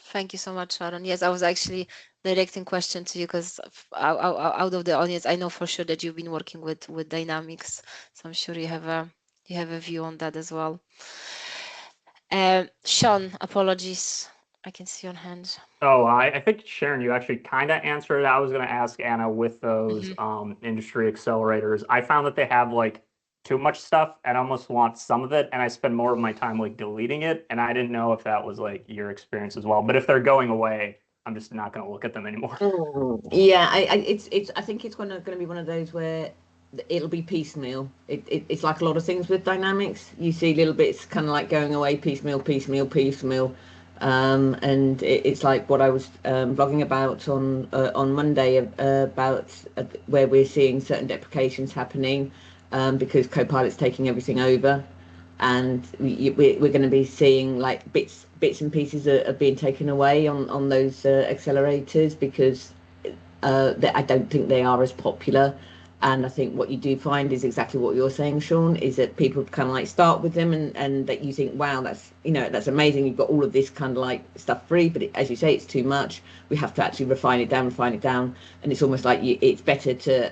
Thank you so much, Sharon. Yes, I was actually directing question to you because out of the audience, I know for sure that you've been working with dynamics, so I'm sure you have a view on that as well. Sean, apologies. I can see your hand. Oh, I think, Sharon, you actually kind of answered it. I was going to ask Anna with those industry accelerators. I found that they have like too much stuff and I almost want some of it. And I spend more of my time like deleting it. And I didn't know if that was like your experience as well. But if they're going away, I'm just not going to look at them anymore. Yeah, I think it's going to be one of those where it'll be piecemeal. It's like a lot of things with dynamics. You see little bits kind of like going away piecemeal. And it's like what I was blogging about on Monday about where we're seeing certain deprecations happening because Copilot's taking everything over, and we're going to be seeing like bits and pieces are being taken away on those accelerators because I don't think they are as popular. And I think what you do find is exactly what you're saying, Sean, is that people kind of like start with them and that you think, wow, that's amazing. You've got all of this kind of like stuff free, but as you say, it's too much. We have to actually refine it down. And it's almost like it's better to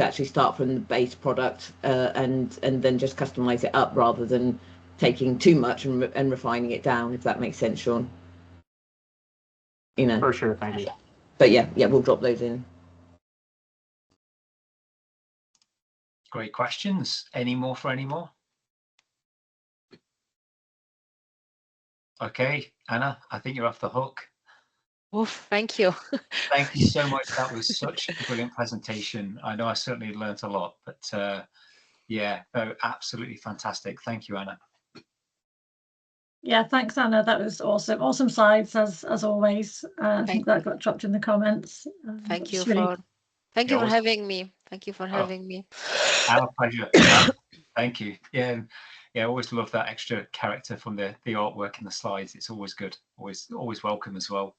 actually start from the base product and then just customize it up rather than taking too much and refining it down, if that makes sense, Sean. For sure, thank you. But yeah, we'll drop those in. Great questions. Any more? Okay, Anna, I think you're off the hook. Oof, thank you. Thank you so much. That was such a brilliant presentation. I know I certainly learned a lot, but yeah, absolutely fantastic. Thank you, Anna. Yeah, thanks, Anna. That was awesome. Awesome slides as always. I think that got dropped in the comments. Thank you really... for having me. Thank you for having me. Our pleasure. Thank you. Yeah, always love that extra character from the artwork and the slides. It's always good. Always welcome as well.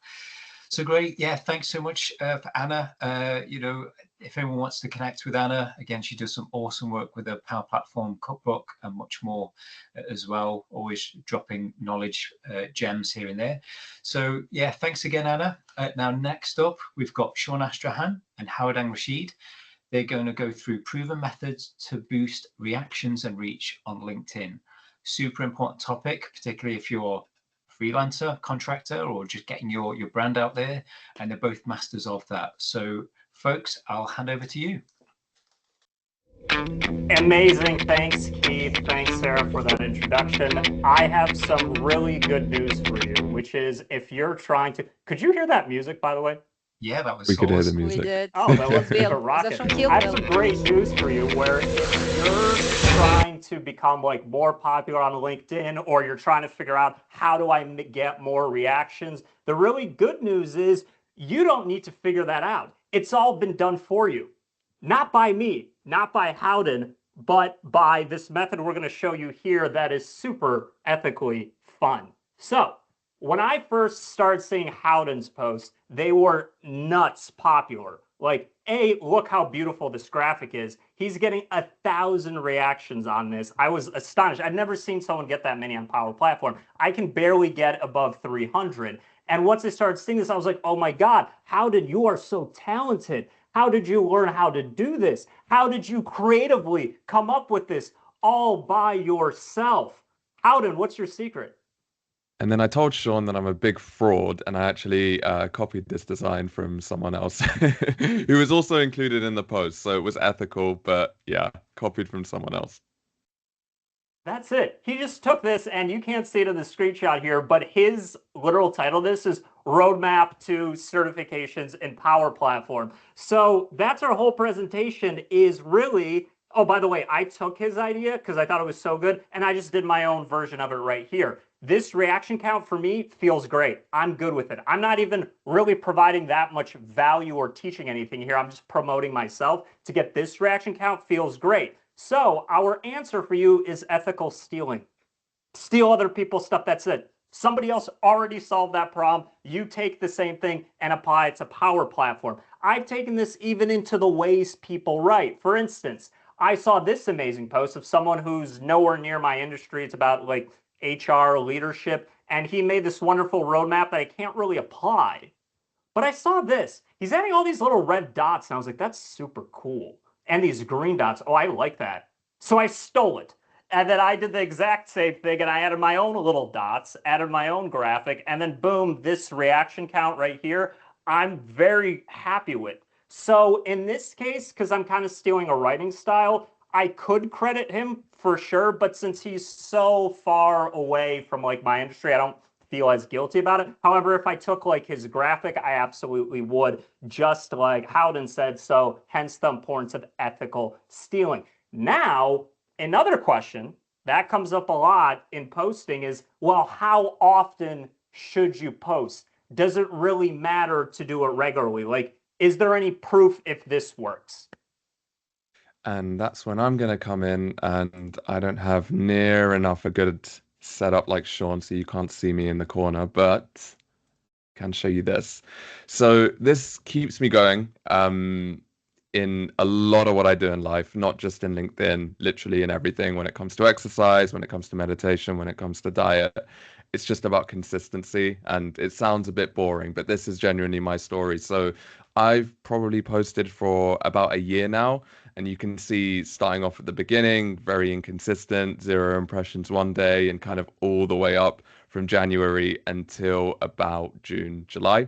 So great. Yeah, thanks so much for Anna. If anyone wants to connect with Anna, again, she does some awesome work with the Power Platform Cookbook and much more as well, always dropping knowledge gems here and there. So yeah, thanks again, Anna. Now, next up, we've got Sean Astrakhan and Howdang Rashid. They're going to go through proven methods to boost reactions and reach on LinkedIn. Super important topic, particularly if you're freelancer, contractor, or just getting your brand out there, and they're both masters of that. So folks, I'll hand over to you. Amazing. Thanks, Keith. Thanks, Sarah, for that introduction. I have some really good news for you, which is if you're trying to, could you hear that music, by the way? Yeah, that was we could hear the awesome. music. We did. Oh, that was a rocket. I have some great news for you where if you're trying to become like more popular on LinkedIn, or you're trying to figure out how do I get more reactions, the really good news is you don't need to figure that out. It's all been done for you. Not by me, not by Howdang, but by this method we're going to show you here that is super ethically fun. So when I first started seeing Howdang's posts, they were nuts popular. Like, look how beautiful this graphic is. He's getting 1,000 reactions on this. I was astonished. I've never seen someone get that many on Power Platform. I can barely get above 300. And once I started seeing this, I was like, oh my God, Howdang, you are so talented. How did you learn how to do this? How did you creatively come up with this all by yourself? Howdang, what's your secret? And then I told Sean that I'm a big fraud, and I actually copied this design from someone else who was also included in the post. So it was ethical, but yeah, copied from someone else. That's it. He just took this, and you can't see it in the screenshot here, but his literal title, this is Roadmap to Certifications in Power Platform. So that's our whole presentation is really, oh, by the way, I took his idea because I thought it was so good, and I just did my own version of it right here. This reaction count for me feels great. I'm good with it. I'm not even really providing that much value or teaching anything here. I'm just promoting myself. To get this reaction count feels great. So our answer for you is ethical stealing. Steal other people's stuff, that's it. Somebody else already solved that problem. You take the same thing and apply it to Power Platform. I've taken this even into the ways people write. For instance, I saw this amazing post of someone who's nowhere near my industry. It's about like HR leadership. And he made this wonderful roadmap that I can't really apply. But I saw this. He's adding all these little red dots. And I was like, that's super cool. And these green dots. Oh, I like that. So I stole it. And then I did the exact same thing. And I added my own little dots, added my own graphic. And then boom, this reaction count right here, I'm very happy with. So in this case, because I'm kind of stealing a writing style, I could credit him for sure. But since he's so far away from like my industry, I don't feel as guilty about it. However, if I took like his graphic, I absolutely would, just like Howdang said, so hence the importance of ethical stealing. Now, another question that comes up a lot in posting is, well, how often should you post? Does it really matter to do it regularly? Like, is there any proof if this works? And that's when I'm going to come in, and I don't have near enough a good setup like Sean, so you can't see me in the corner, but I can show you this. So this keeps me going in a lot of what I do in life, not just in LinkedIn, literally in everything. When it comes to exercise, when it comes to meditation, when it comes to diet, it's just about consistency. And it sounds a bit boring, but this is genuinely my story. So I've probably posted for about a year now, and you can see starting off at the beginning, very inconsistent, 0 impressions one day, and kind of all the way up from January until about June, July.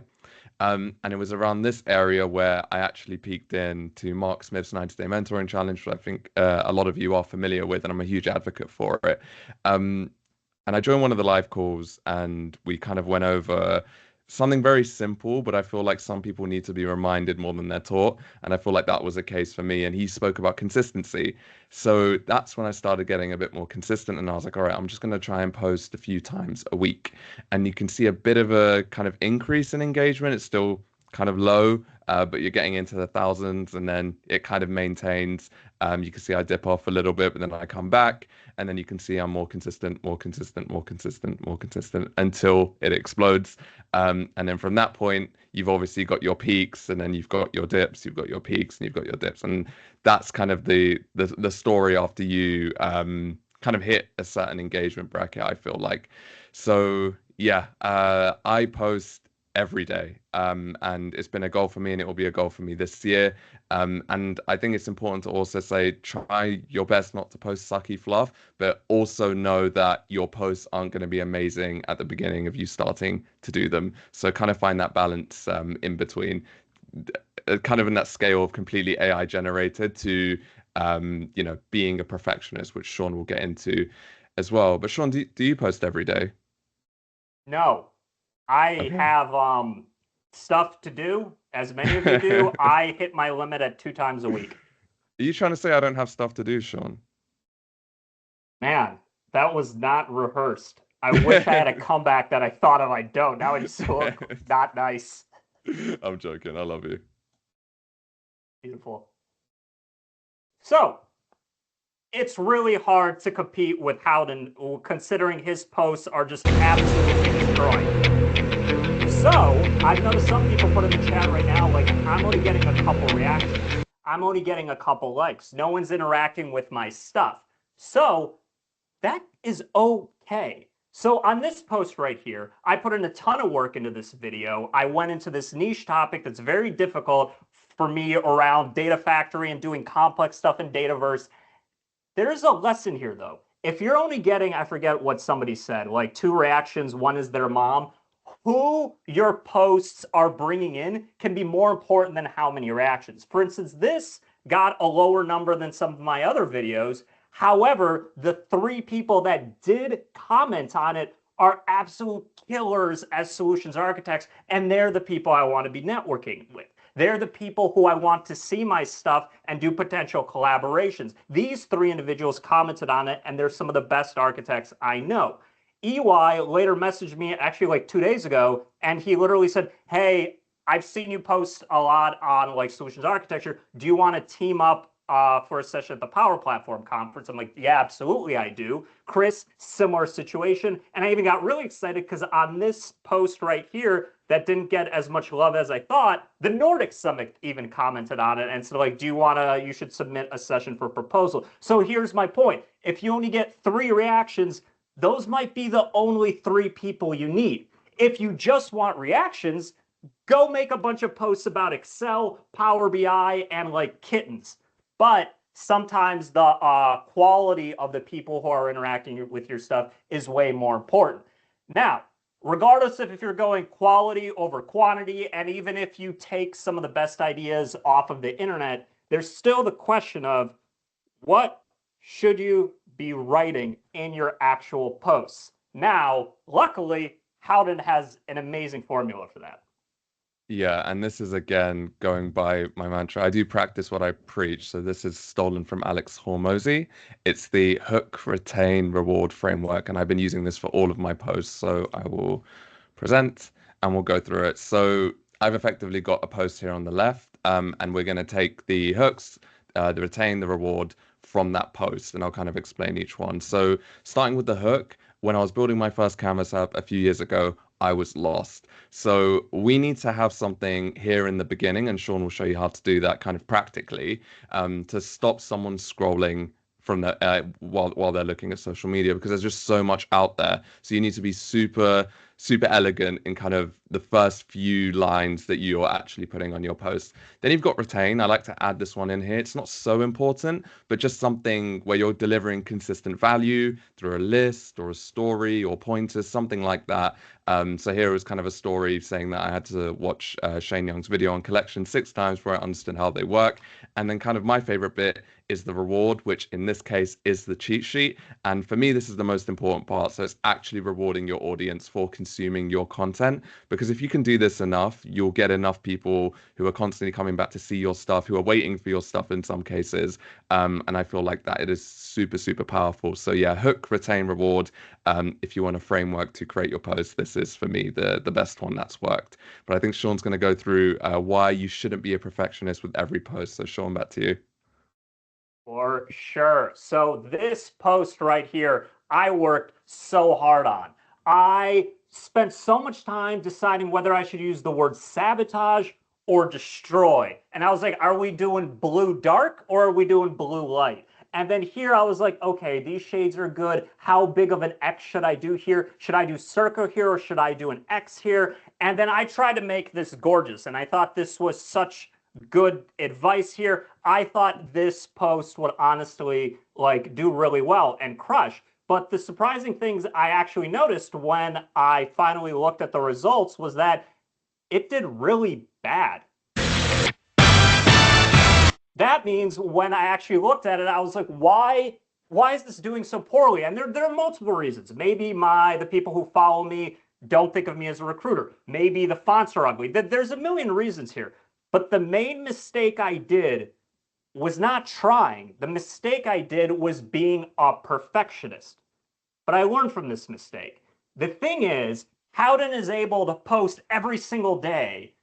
And it was around this area where I actually peeked into Mark Smith's 90-Day Mentoring Challenge, which I think a lot of you are familiar with, and I'm a huge advocate for it. And I joined one of the live calls, and we kind of went over something very simple, but I feel like some people need to be reminded more than they're taught. And I feel like that was a case for me. And he spoke about consistency. So that's when I started getting a bit more consistent. And I was like, all right, I'm just going to try and post a few times a week. And you can see a bit of a kind of increase in engagement. It's still kind of low, but you're getting into the thousands, and then it kind of maintains. You can see I dip off a little bit, but then I come back, and then you can see I'm more consistent, more consistent, more consistent, more consistent until it explodes. And then from that point, you've obviously got your peaks, and then you've got your dips, you've got your peaks, and you've got your dips. And that's kind of the story after you kind of hit a certain engagement bracket, I feel like. So yeah, I post every day, and it's been a goal for me, and it will be a goal for me this year. And I think it's important to also say, try your best not to post sucky fluff, but also know that your posts aren't going to be amazing at the beginning of you starting to do them. So kind of find that balance in between, kind of in that scale of completely AI generated to being a perfectionist, which Sean will get into as well. But Sean, do you post every day? No. I have stuff to do, as many of you do. I hit my limit at 2 times a week. Are you trying to say I don't have stuff to do, Sean? Man, that was not rehearsed. I wish I had a comeback that I thought of. I don't. Now I just look not nice. I'm joking. I love you. Beautiful. So, it's really hard to compete with Howdang, considering his posts are just absolutely destroying. So, I've noticed some people put in the chat right now, like, I'm only getting a couple reactions. I'm only getting a couple likes. No one's interacting with my stuff. So, that is okay. So on this post right here, I put in a ton of work into this video. I went into this niche topic that's very difficult for me around data factory and doing complex stuff in Dataverse. There's a lesson here, though. If you're only getting, I forget what somebody said, like 2 reactions, one is their mom, who your posts are bringing in can be more important than how many reactions. For instance, this got a lower number than some of my other videos. However, the 3 people that did comment on it are absolute killers as solutions architects, and they're the people I want to be networking with. They're the people who I want to see my stuff and do potential collaborations. These 3 individuals commented on it, and they're some of the best architects I know. EY later messaged me actually like 2 days ago, and he literally said, hey, I've seen you post a lot on like solutions architecture. Do you want to team up for a session at the Power Platform Conference? I'm like, yeah, absolutely I do. Chris, similar situation. And I even got really excited because on this post right here that didn't get as much love as I thought, the Nordic Summit even commented on it and said, like, you should submit a session for proposal. So here's my point. If you only get 3 reactions, those might be the only 3 people you need. If you just want reactions, go make a bunch of posts about Excel, Power BI, and like kittens. But sometimes the quality of the people who are interacting with your stuff is way more important. Now, regardless of if you're going quality over quantity, and even if you take some of the best ideas off of the internet, there's still the question of what should you be writing in your actual posts? Now, luckily, Howdang has an amazing formula for that. Yeah, and this is again going by my mantra. I do practice what I preach. So this is stolen from Alex Hormozy. It's the hook, retain, reward framework. And I've been using this for all of my posts. So I will present and we'll go through it. So I've effectively got a post here on the left, and we're going to take the hooks, the retain, the reward from that post. And I'll kind of explain each one. So starting with the hook, when I was building my first Canvas app a few years ago, I was lost. So we need to have something here in the beginning, and Sean will show you how to do that kind of practically, to stop someone scrolling from the while they're looking at social media, because there's just so much out there. So you need to be super elegant in kind of the first few lines that you're actually putting on your post. Then you've got retain. I like to add this one in here. It's not so important, but just something where you're delivering consistent value through a list or a story or pointers, something like that. So here was kind of a story saying that I had to watch Shane Young's video on collection 6 times before I understood how they work. And then kind of my favorite bit is the reward, which in this case is the cheat sheet. And for me, this is the most important part. So it's actually rewarding your audience for consuming your content, because if you can do this enough, you'll get enough people who are constantly coming back to see your stuff, who are waiting for your stuff in some cases. And I feel like that it is super powerful. So yeah, hook, retain, reward. If you want a framework to create your post, this is for me the best one that's worked. But I think Sean's going to go through why you shouldn't be a perfectionist with every post. So Sean, back to you. For sure. So this post right here, I worked so hard on. I spent so much time deciding whether I should use the word sabotage or destroy. And I was like, are we doing blue dark or are we doing blue light? And then here I was like, okay, these shades are good. How big of an X should I do here? Should I do circle here or should I do an X here? And then I tried to make this gorgeous. And I thought this was such good advice here. I thought this post would honestly like do really well and crush. But the surprising things I actually noticed when I finally looked at the results was that it did really bad. That means when I actually looked at it, I was like, why is this doing so poorly? And there are multiple reasons. Maybe the people who follow me don't think of me as a recruiter. Maybe the fonts are ugly. There's a million reasons here. But the main mistake I did was not trying. The mistake I did was being a perfectionist. But I learned from this mistake. The thing is, Howdang is able to post every single day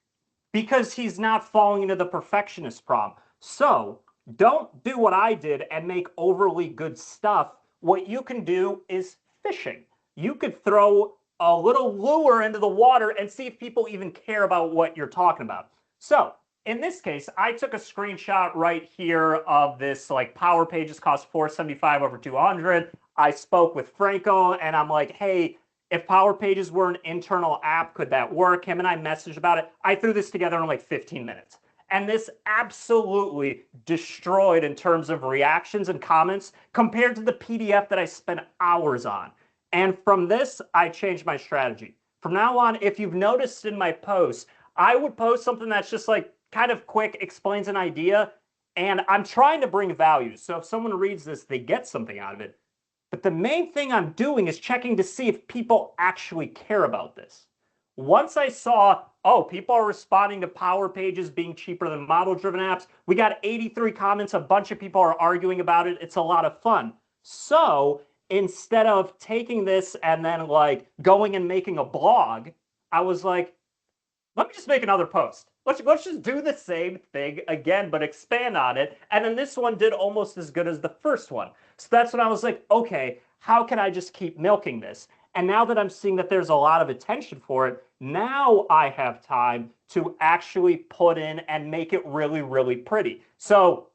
because he's not falling into the perfectionist problem. So don't do what I did and make overly good stuff. What you can do is fishing. You could throw a little lure into the water and see if people even care about what you're talking about. So in this case, I took a screenshot right here of this, like, Power Pages cost $475 over 200. I spoke with Franco and I'm like, hey, if Power Pages were an internal app, could that work? Him and I messaged about it. I threw this together in like 15 minutes. And this absolutely destroyed in terms of reactions and comments compared to the PDF that I spent hours on. And from this, I changed my strategy. From now on, if you've noticed in my posts, I would post something that's just like kind of quick, explains an idea, and I'm trying to bring value. So if someone reads this, they get something out of it. But the main thing I'm doing is checking to see if people actually care about this. Once I saw, oh, people are responding to Power Pages being cheaper than model-driven apps. We got 83 comments. A bunch of people are arguing about it. It's a lot of fun. So instead of taking this and then like going and making a blog, I was like, let me just make another post. let's just do the same thing again, but expand on it. And then this one did almost as good as the first one. So that's when I was like, okay, how can I just keep milking this? And now that I'm seeing that there's a lot of attention for it, now I have time to actually put in and make it really, really pretty. So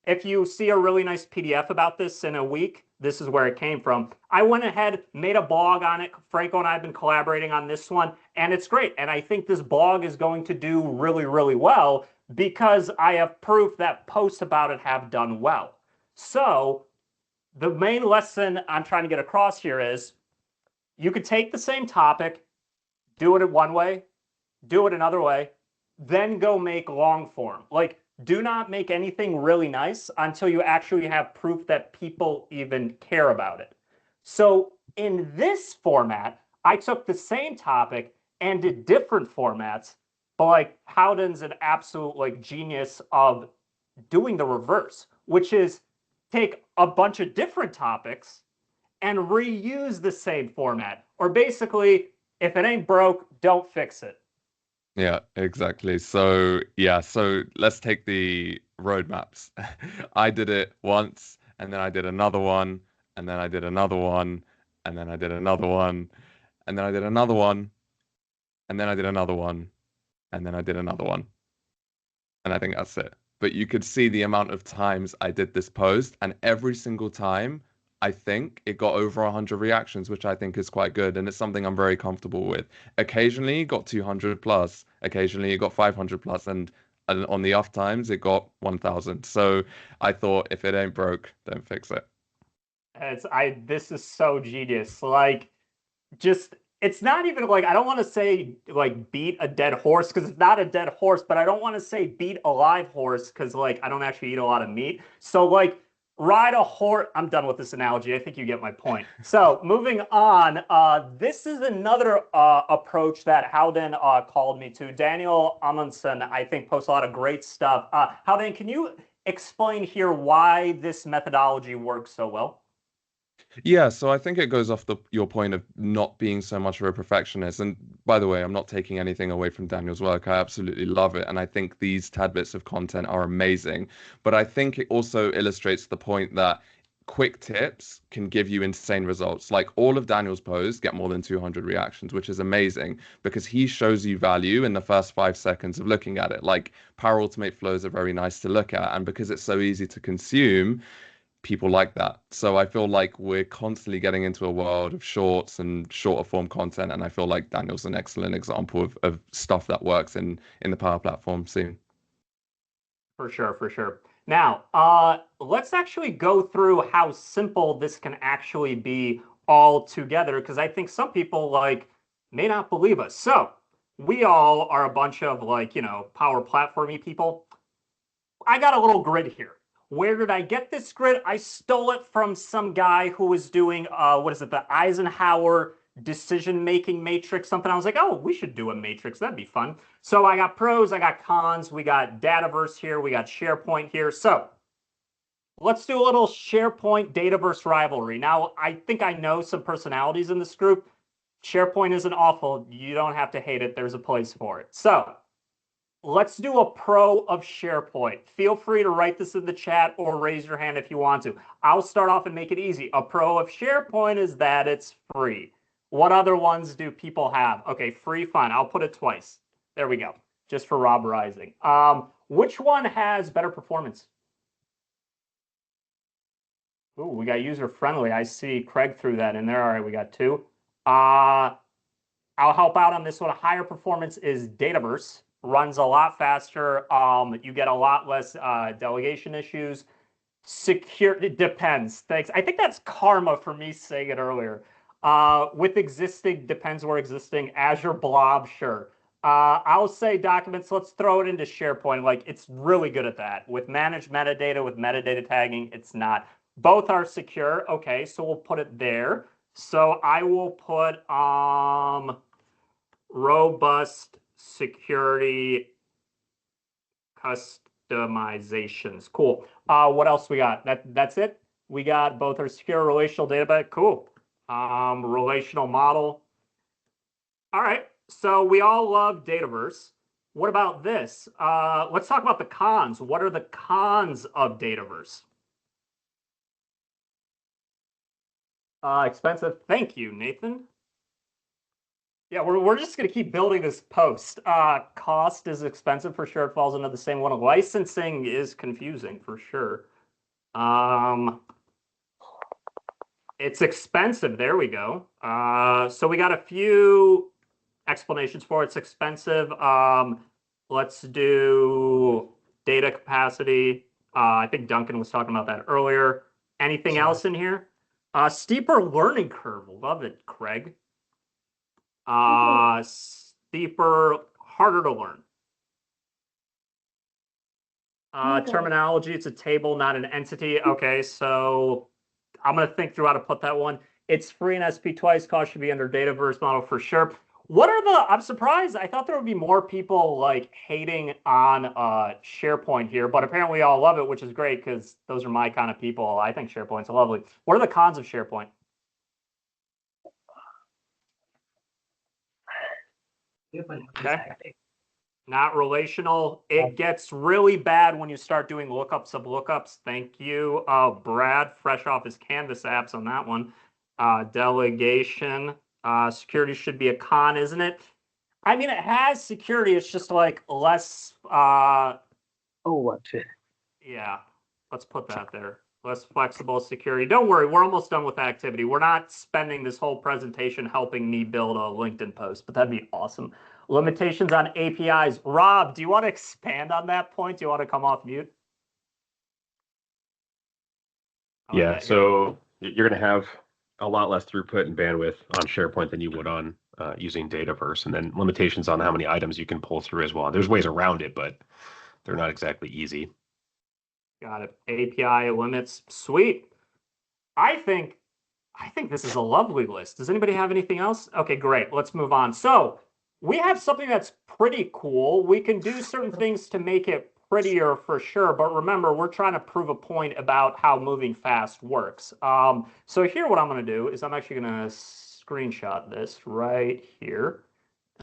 if you see a really nice PDF about this in a week, this is where it came from. I went ahead, made a blog on it. Franco and I have been collaborating on this one, and it's great. And I think this blog is going to do really, really well because I have proof that posts about it have done well. So the main lesson I'm trying to get across here is you could take the same topic, do it one way, do it another way, then go make long form. Like, do not make anything really nice until you actually have proof that people even care about it. So in this format, I took the same topic and did different formats, but like Howdang's an absolute like genius of doing the reverse, which is take a bunch of different topics and reuse the same format. Or basically, if it ain't broke, don't fix it. Yeah, exactly. So yeah, so let's take the roadmaps. I did it once, and then I did another one, and then I did another one, and then I did another one, and then I did another one, and then I did another one, and then I did another one. And I think that's it. But you could see the amount of times I did this post, and every single time I think it got over 100 reactions, which I think is quite good, and it's something I'm very comfortable with. Occasionally it got 200 plus, occasionally it got 500 plus, and on the off times it got 1,000. So I thought, if it ain't broke, don't fix it. This is so genius. Like, just, it's not even like, I don't want to say like beat a dead horse because it's not a dead horse, but I don't want to say beat a live horse because like I don't actually eat a lot of meat. So like, ride a horse. I'm done with this analogy. I think you get my point. So moving on, this is another approach that Howdang called me to. Daniel Amundsen, I think, posts a lot of great stuff. Howdang, can you explain here why this methodology works so well? Yeah, so I think it goes off your point of not being so much of a perfectionist. And by the way, I'm not taking anything away from Daniel's work. I absolutely love it. And I think these tad bits of content are amazing. But I think it also illustrates the point that quick tips can give you insane results. Like all of Daniel's posts get more than 200 reactions, which is amazing because he shows you value in the first 5 seconds of looking at it. Like Power Automate flows are very nice to look at. And because it's so easy to consume, people like that. So I feel like we're constantly getting into a world of shorts and shorter form content. And I feel like Daniel's an excellent example of stuff that works in the Power Platform scene. For sure, for sure. Now, let's actually go through how simple this can actually be all together, because I think some people like may not believe us. So we all are a bunch of like, you know, Power Platformy people. I got a little grid here. Where did I get this grid? I stole it from some guy who was doing, what is it, the Eisenhower decision-making matrix, something. I was like, oh, we should do a matrix. That'd be fun. So I got pros, I got cons, we got Dataverse here, we got SharePoint here. So let's do a little SharePoint Dataverse rivalry. Now, I think I know some personalities in this group. SharePoint isn't awful. You don't have to hate it. There's a place for it. So let's do a pro of SharePoint. Feel free to write this in the chat or raise your hand if you want to. I'll start off and make it easy. A pro of SharePoint is that it's free. What other ones do people have? Okay, free, fine. I'll put it twice. There we go. Just for Rob Rising. Which one has better performance? Ooh, we got user friendly. I see Craig threw that in there. All right, we got two. I'll help out on this one. Higher performance is Dataverse. Runs a lot faster. You get a lot less delegation issues. Secure, it depends. Thanks. I think that's karma for me saying it earlier. With existing, depends where existing. Azure Blob, sure. I'll say documents, let's throw it into SharePoint. Like, it's really good at that. With managed metadata, with metadata tagging, it's not. Both are secure. Okay, so we'll put it there. So I will put robust security customizations. Cool. What else we got? That's it. We got both our secure relational database. Cool. Relational model. All right. So we all love Dataverse. What about this? Let's talk about the cons. What are the cons of Dataverse? Expensive. Thank you, Nathan. Yeah, we're just going to keep building this post. Cost is expensive for sure. It falls into the same one. Licensing is confusing for sure. It's expensive. There we go. So we got a few explanations for it. It's expensive. Let's do data capacity. I think Duncan was talking about that earlier. Anything else in here? Steeper learning curve. Love it, Craig. Steeper, harder to learn. Terminology, it's a table, not an entity. Okay, so I'm going to think through how to put that one. It's free in SP twice. Cost should be under Dataverse model for sure. What are the, I'm surprised. I thought there would be more people like hating on SharePoint here, but apparently all love it, which is great because those are my kind of people. I think SharePoint's lovely. What are the cons of SharePoint? Okay. Not relational. It gets really bad when you start doing lookups of lookups. Thank you, Brad, fresh off his Canvas apps on that one. Delegation. Security should be a con, isn't it? I mean, it has security. It's just like less. Yeah, let's put that there. Less flexible security. Don't worry, we're almost done with activity. We're not spending this whole presentation helping me build a LinkedIn post, but that'd be awesome. Limitations on APIs. Rob, do you want to expand on that point? Do you want to come off mute? Yeah, so you're going to have a lot less throughput and bandwidth on SharePoint than you would on using Dataverse, and then limitations on how many items you can pull through as well. There's ways around it, but they're not exactly easy. Got it. API limits. Sweet. I think this is a lovely list. Does anybody have anything else? Okay, great. Let's move on. So we have something that's pretty cool. We can do certain things to make it prettier for sure, but remember, we're trying to prove a point about how moving fast works. So here what I'm going to do is I'm actually going to screenshot this right here.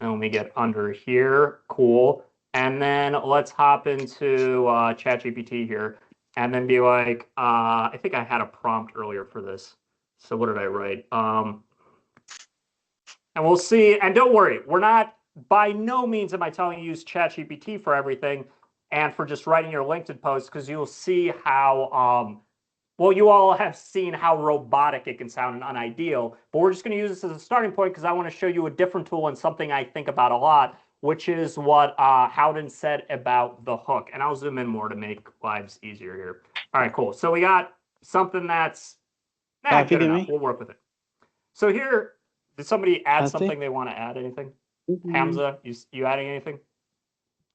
And let me get under here. Cool. And then let's hop into ChatGPT here and then be like, I think I had a prompt earlier for this. So what did I write? And we'll see. And don't worry, we're not, by no means am I telling you to use ChatGPT for everything and for just writing your LinkedIn post, because you'll see how, well, you all have seen how robotic it can sound and unideal, but we're just going to use this as a starting point because I want to show you a different tool and something I think about a lot, which is what Howden said about the hook. And I'll zoom in more to make lives easier here. All right, cool. So we got something that's good enough. We'll work with it. So here, did somebody add something they want to add? Anything? Hamza, you adding anything?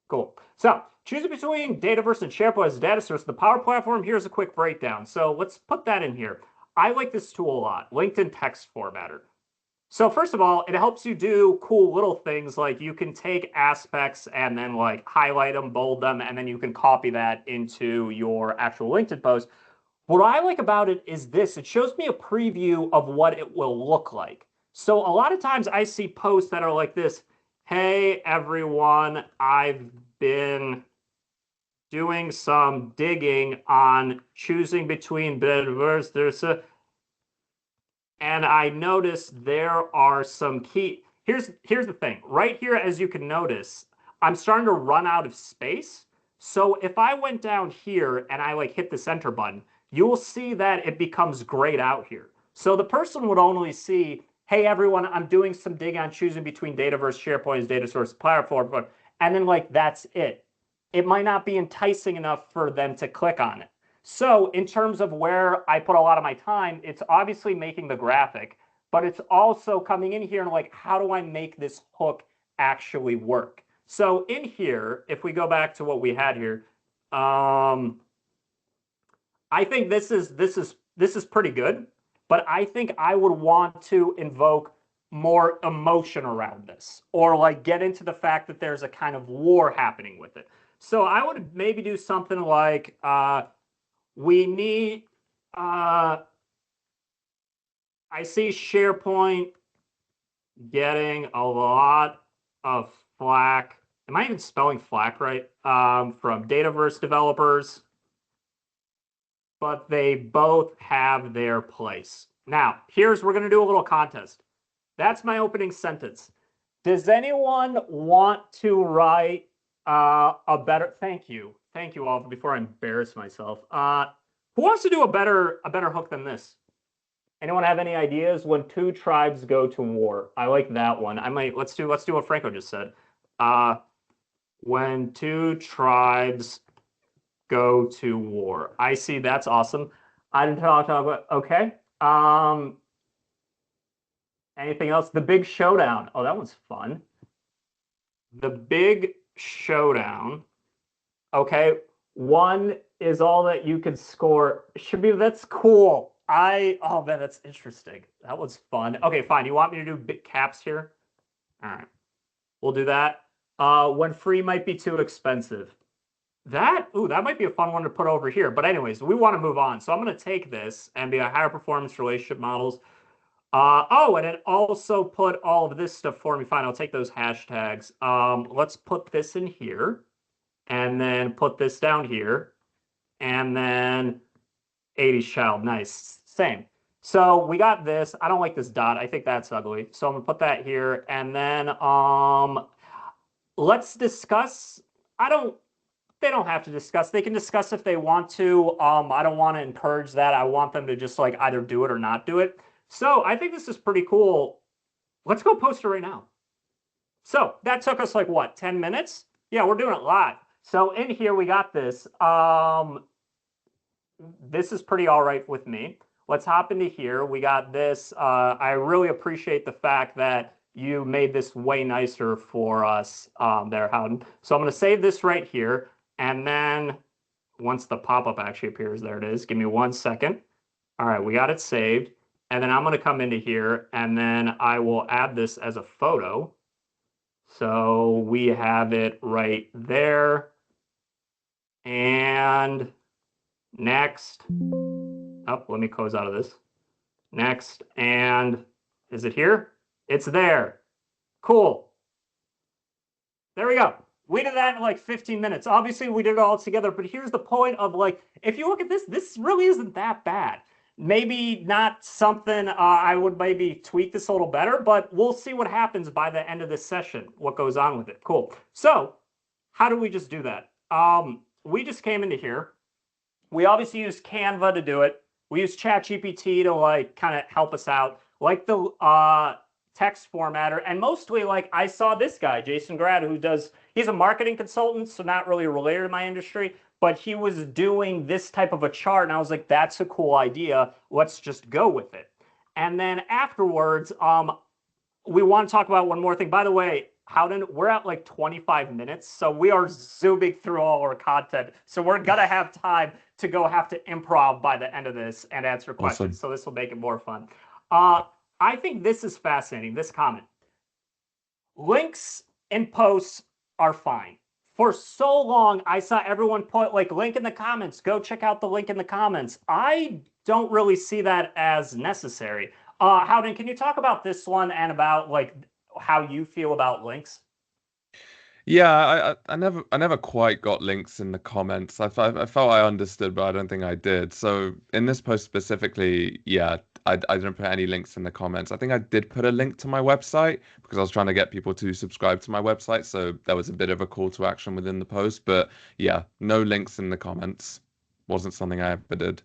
Cool. So choosing between Dataverse and SharePoint as a data source, the Power Platform, here's a quick breakdown. So let's put that in here. I like this tool a lot, LinkedIn Text Formatter. So first of all, it helps you do cool little things like you can take aspects and then like highlight them, bold them, and then you can copy that into your actual LinkedIn post. What I like about it is this, it shows me a preview of what it will look like. So a lot of times I see posts that are like this, hey everyone, I've been doing some digging on choosing between Dataverse, and I noticed there are some key. Here's the thing. Right here, as you can notice, I'm starting to run out of space. So if I went down here and I like hit the center button, you will see that it becomes grayed out here. So the person would only see, hey everyone, I'm doing some digging on choosing between Dataverse, SharePoint as data source platform, and then like that's it. It might not be enticing enough for them to click on it. So in terms of where I put a lot of my time, it's obviously making the graphic, but it's also coming in here and like, how do I make this hook actually work? So in here, if we go back to what we had here, I think this is pretty good, but I think I would want to invoke more emotion around this, or like get into the fact that there's a kind of war happening with it. So I would maybe do something like, we need, I see SharePoint getting a lot of flack Am I even spelling FLAC right? From Dataverse developers. But they both have their place. Now, we're going to do a little contest. That's my opening sentence. Does anyone want to write a better, thank you all, before I embarrass myself. Who wants to do a better hook than this? Anyone have any ideas? When two tribes go to war. I like that one. Let's do what Franco just said. When two tribes go to war. I see, that's awesome. I didn't talk about, okay. Anything else? The Big Showdown. Oh, that one's fun. The Big Showdown. Okay, one is all that you could score. That's cool. Oh man, that's interesting. That was fun. Okay, fine. You want me to do big caps here? All right, we'll do that. When free might be too expensive. That might be a fun one to put over here. But anyways, we want to move on. So I'm going to take this and be a higher performance relationship models. And it also put all of this stuff for me. Fine, I'll take those hashtags. Let's put this in here and then put this down here. And then 80s child. Nice. Same. So we got this. I don't like this dot. I think that's ugly. So I'm going to put that here. And then let's discuss. They don't have to discuss. They can discuss if they want to. I don't want to encourage that. I want them to just like either do it or not do it. So I think this is pretty cool. Let's go post it right now. So that took us like what, 10 minutes? Yeah, we're doing it live. So in here we got this. This is pretty all right with me. Let's hop into here. We got this. I really appreciate the fact that you made this way nicer for us there, Howden. So I'm going to save this right here. And then once the pop-up actually appears, there it is. Give me 1 second. All right, we got it saved. And then I'm going to come into here and then I will add this as a photo. So we have it right there. And next. Oh, let me close out of this. Next. And is it here? It's there. Cool. There we go. We did that in like 15 minutes. Obviously, we did it all together, but here's the point of like, if you look at this, this really isn't that bad. Maybe not something I would maybe tweak this a little better, but we'll see what happens by the end of this session, what goes on with it. Cool. So how do we just do that? We just came into here. We obviously used Canva to do it. We used ChatGPT to like kind of help us out, like the text formatter. And mostly like I saw this guy, Jason Grad, he's a marketing consultant, so not really related to my industry, but he was doing this type of a chart. And I was like, that's a cool idea. Let's just go with it. And then afterwards, we want to talk about one more thing. By the way, Howden, we're at like 25 minutes. So we are zooming through all our content. So we're going to have time to go have to improv by the end of this and answer questions. Awesome. So this will make it more fun. I think this is fascinating, this comment. Links in posts are fine. For so long, I saw everyone put like link in the comments. Go check out the link in the comments. I don't really see that as necessary. Howden, can you talk about this one and about like how you feel about links? Yeah, I never quite got links in the comments. I felt I understood, but I don't think I did. So in this post specifically, yeah, I didn't put any links in the comments. I think I did put a link to my website because I was trying to get people to subscribe to my website. So that was a bit of a call to action within the post. But yeah, no links in the comments. Wasn't something I ever did.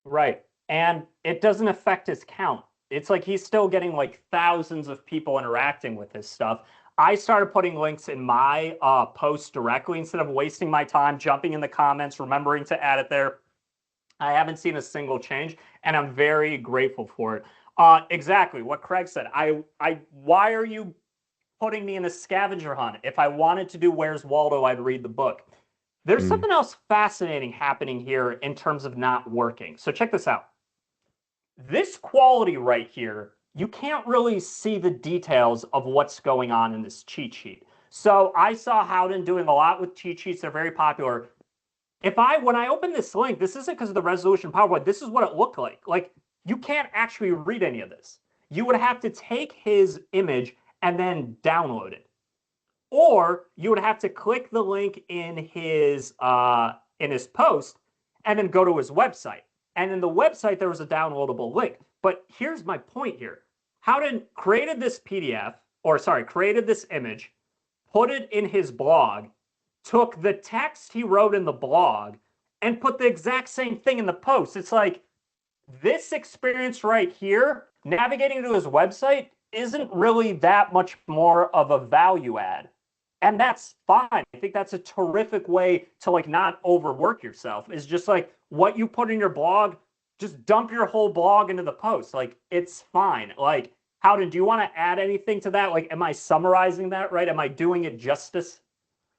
Right. And it doesn't affect his count. It's like he's still getting like thousands of people interacting with his stuff. I started putting links in my post directly instead of wasting my time jumping in the comments, remembering to add it there. I haven't seen a single change, and I'm very grateful for it. Exactly what Craig said. Why are you putting me in a scavenger hunt? If I wanted to do Where's Waldo, I'd read the book. There's something else fascinating happening here in terms of not working. So check this out. This quality right here, you can't really see the details of what's going on in this cheat sheet. So I saw Howden doing a lot with cheat sheets. They're very popular. When I open this link, this isn't because of the resolution PowerPoint. This is what it looked like. Like, you can't actually read any of this. You would have to take his image and then download it. or you would have to click the link in his post and then go to his website. And in the website, there was a downloadable link. But here's my point here. Howden created this PDF, or sorry, created this image, put it in his blog, took the text he wrote in the blog, and put the exact same thing in the post. It's like, this experience right here, navigating to his website, isn't really that much more of a value add. And that's fine. I think that's a terrific way to like not overwork yourself, is just like what you put in your blog, just dump your whole blog into the post. Like, it's fine. Like, Howden, do you want to add anything to that? Like, am I summarizing that right? Am I doing it justice?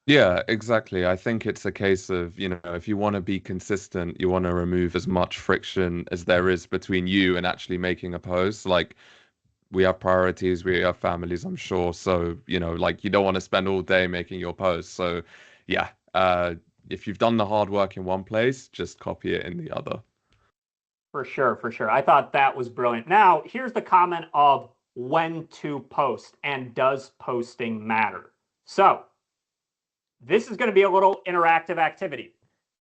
Yeah, exactly. I think it's a case of, if you want to be consistent, you want to remove as much friction as there is between you and actually making a post. Like, we have priorities, we have families, I'm sure. So, like, you don't want to spend all day making your posts. So, yeah, if you've done the hard work in one place, just copy it in the other. For sure, for sure. I thought that was brilliant. Now, here's the comment of when to post and does posting matter. So, this is going to be a little interactive activity.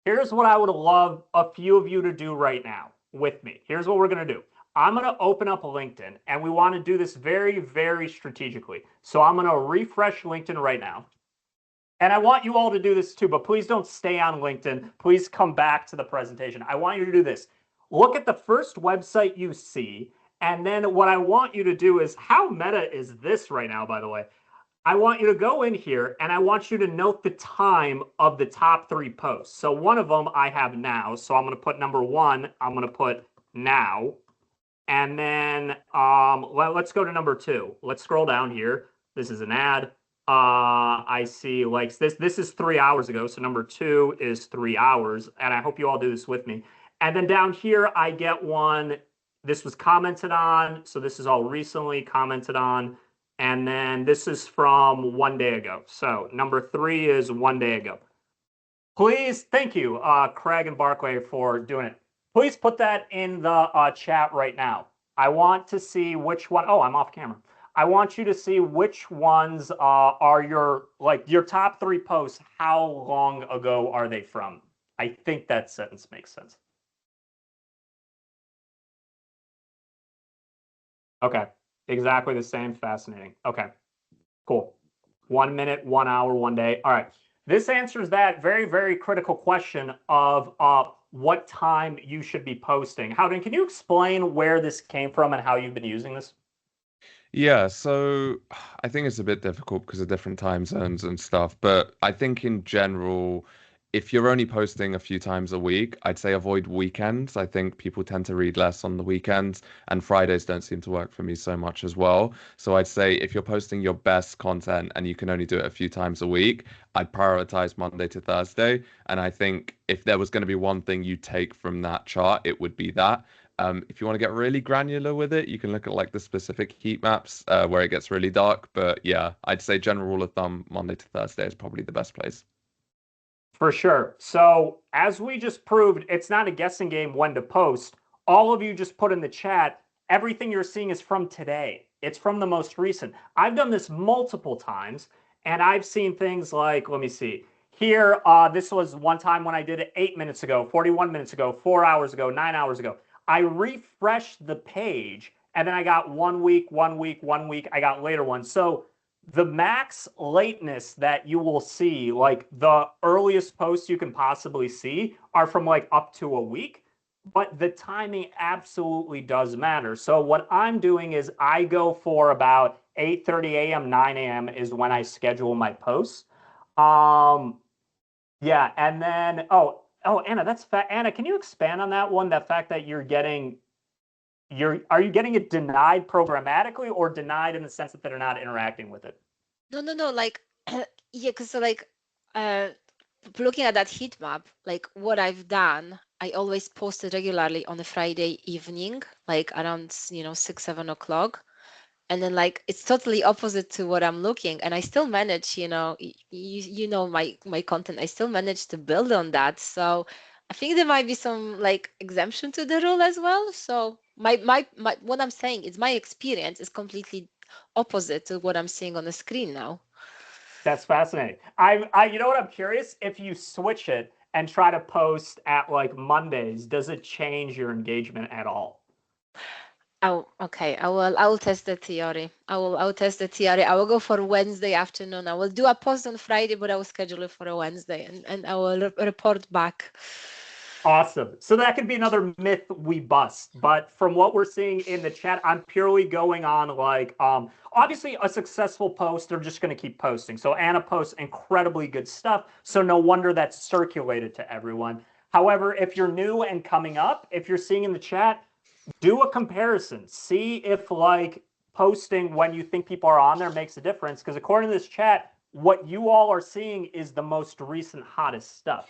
Here's what I would love a few of you to do right now with me. Here's what we're going to do. I'm going to open up LinkedIn, and we want to do this very, very strategically. So I'm going to refresh LinkedIn right now. And I want you all to do this too, but please don't stay on LinkedIn. Please come back to the presentation. I want you to do this. Look at the first website you see, and then what I want you to do is, how meta is this right now, by the way? I want you to go in here and I want you to note the time of the top 3 posts. So one of them I have now. So I'm going to put number 1. I'm going to put now. And then let's go to number 2. Let's scroll down here. This is an ad. I see likes this. This is 3 hours ago. So number 2 is 3 hours. And I hope you all do this with me. And then down here, I get one. This was commented on. So this is all recently commented on. And then this is from 1 day ago. So number 3 is 1 day ago. Please, thank you, Craig and Barclay, for doing it. Please put that in the chat right now. I want to see which one. Oh, I'm off camera. I want you to see which ones are your top 3 posts. How long ago are they from? I think that sentence makes sense. Okay. Exactly the same. Fascinating. Okay, cool. 1 minute, 1 hour, 1 day. All right. This answers that very, very critical question of what time you should be posting. Howden, can you explain where this came from and how you've been using this? Yeah, so I think it's a bit difficult because of different time zones and stuff. But I think in general, if you're only posting a few times a week, I'd say avoid weekends. I think people tend to read less on the weekends, and Fridays don't seem to work for me so much as well. So I'd say if you're posting your best content and you can only do it a few times a week, I'd prioritize Monday to Thursday. And I think if there was going to be one thing you take from that chart, it would be that. If you want to get really granular with it, you can look at like the specific heat maps where it gets really dark. But yeah, I'd say general rule of thumb, Monday to Thursday is probably the best place. For sure. So as we just proved, it's not a guessing game when to post. All of you just put in the chat, everything you're seeing is from today. It's from the most recent. I've done this multiple times, and I've seen things like, let me see. Here, this was one time when I did it 8 minutes ago, 41 minutes ago, 4 hours ago, 9 hours ago. I refreshed the page, and then I got 1 week, 1 week, 1 week. I got later ones. So the max lateness that you will see, like the earliest posts you can possibly see, are from like up to a week. But the timing absolutely does matter. So what I'm doing is I go for about 8:30 a.m., 9 a.m. is when I schedule my posts. Yeah, and then Anna, that's Anna, can you expand on that one? That fact that are you getting it denied programmatically or denied in the sense that they're not interacting with it? No, like yeah, because like looking at that heat map, like what I've done, I always post it regularly on a Friday evening, like around 6-7 o'clock. And then like it's totally opposite to what I'm looking, and I still manage, my content, I still manage to build on that. So I think there might be some like exemption to the rule as well. So my what I'm saying is my experience is completely opposite to what I'm seeing on the screen now. That's fascinating. You know what? I'm curious if you switch it and try to post at like Mondays, does it change your engagement at all? Oh, okay. I will test the theory. I will test the theory. I will go for Wednesday afternoon. I will do a post on Friday, but I will schedule it for a Wednesday, and I will report back. Awesome. So that could be another myth we bust. But from what we're seeing in the chat, I'm purely going on like, obviously a successful post, they're just going to keep posting. So Anna posts incredibly good stuff. So no wonder that's circulated to everyone. However, if you're new and coming up, if you're seeing in the chat, do a comparison. See if like posting when you think people are on there makes a difference. Because according to this chat, what you all are seeing is the most recent hottest stuff.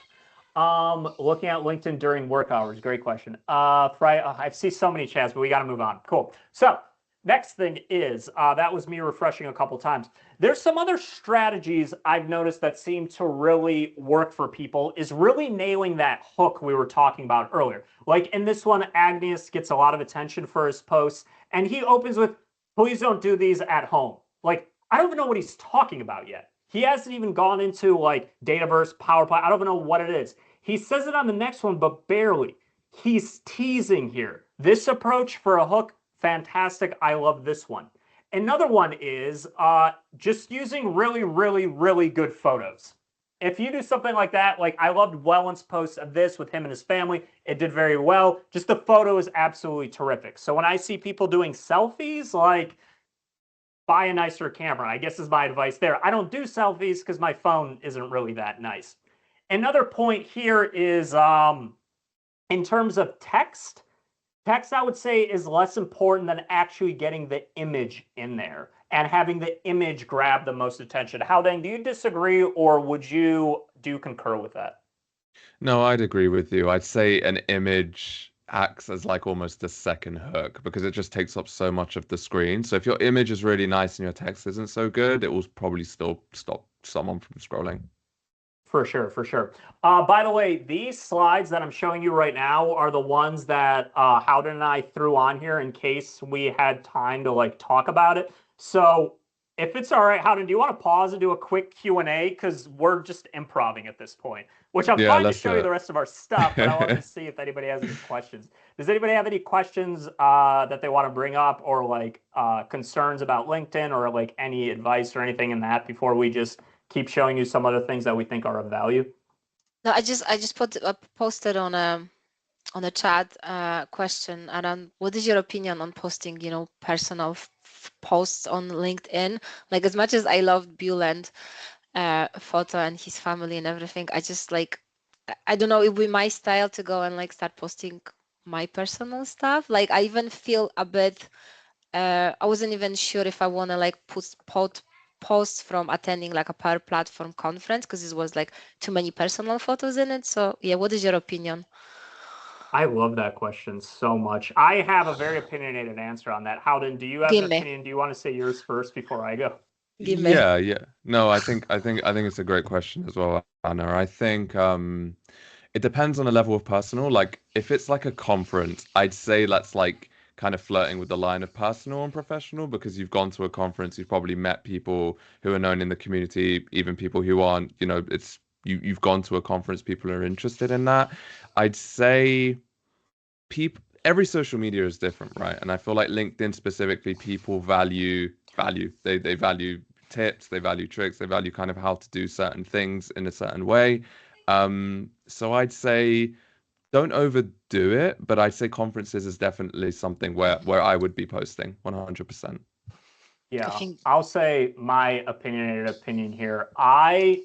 Looking at LinkedIn during work hours. Great question. I see so many chats, but we got to move on. Cool. So next thing is, that was me refreshing a couple times. There's some other strategies I've noticed that seem to really work for people is really nailing that hook we were talking about earlier. Like in this one, Agnius gets a lot of attention for his posts, and he opens with, please don't do these at home. Like, I don't even know what he's talking about yet. He hasn't even gone into like Dataverse, PowerPoint. I don't even know what it is. He says it on the next one, but barely. He's teasing here. This approach for a hook, fantastic. I love this one. Another one is just using really, really, really good photos. If you do something like that, like I loved Welland's post of this with him and his family. It did very well. Just the photo is absolutely terrific. So when I see people doing selfies, like, buy a nicer camera, I guess is my advice there. I don't do selfies because my phone isn't really that nice. Another point here is in terms of text, I would say is less important than actually getting the image in there and having the image grab the most attention. Howdang, do you disagree or would you concur with that? No, I'd agree with you. I'd say an image acts as like almost a second hook because it just takes up so much of the screen. So if your image is really nice and your text isn't so good, it will probably still stop someone from scrolling. For sure, for sure. By the way, these slides that I'm showing you right now are the ones that Howden and I threw on here in case we had time to like talk about it. So if it's all right, Howden, do you want to pause and do a quick Q&A? Because we're just improvising at this point, which I'm fine to show you the rest of our stuff, but I wanted to see if anybody has any questions. Does anybody have any questions that they want to bring up or like concerns about LinkedIn or like any advice or anything in that before we just keep showing you some other things that we think are of value? No, I just posted on a chat question around what is your opinion on posting, personal posts on LinkedIn? Like as much as I loved Buland photo and his family and everything, I just like, I don't know, it would be my style to go and like start posting my personal stuff. Like I even feel a bit, I wasn't even sure if I want to like posts from attending like a Power Platform conference because it was like too many personal photos in it. So yeah, what is your opinion? I love that question so much. I have a very opinionated answer on that. Howden, do you have an opinion? Do you want to say yours first before I go? Yeah. No, I think it's a great question as well, Anna. I think it depends on the level of personal. Like if it's like a conference, I'd say that's like kind of flirting with the line of personal and professional because you've gone to a conference, you've probably met people who are known in the community, even people who aren't, it's you've gone to a conference, people are interested in that. I'd say every social media is different, right? And I feel like LinkedIn specifically, people value. They value tips, they value tricks, they value kind of how to do certain things in a certain way. So I'd say don't overdo it, but I'd say conferences is definitely something where I would be posting 100%. Yeah, I'll say my opinionated opinion here. I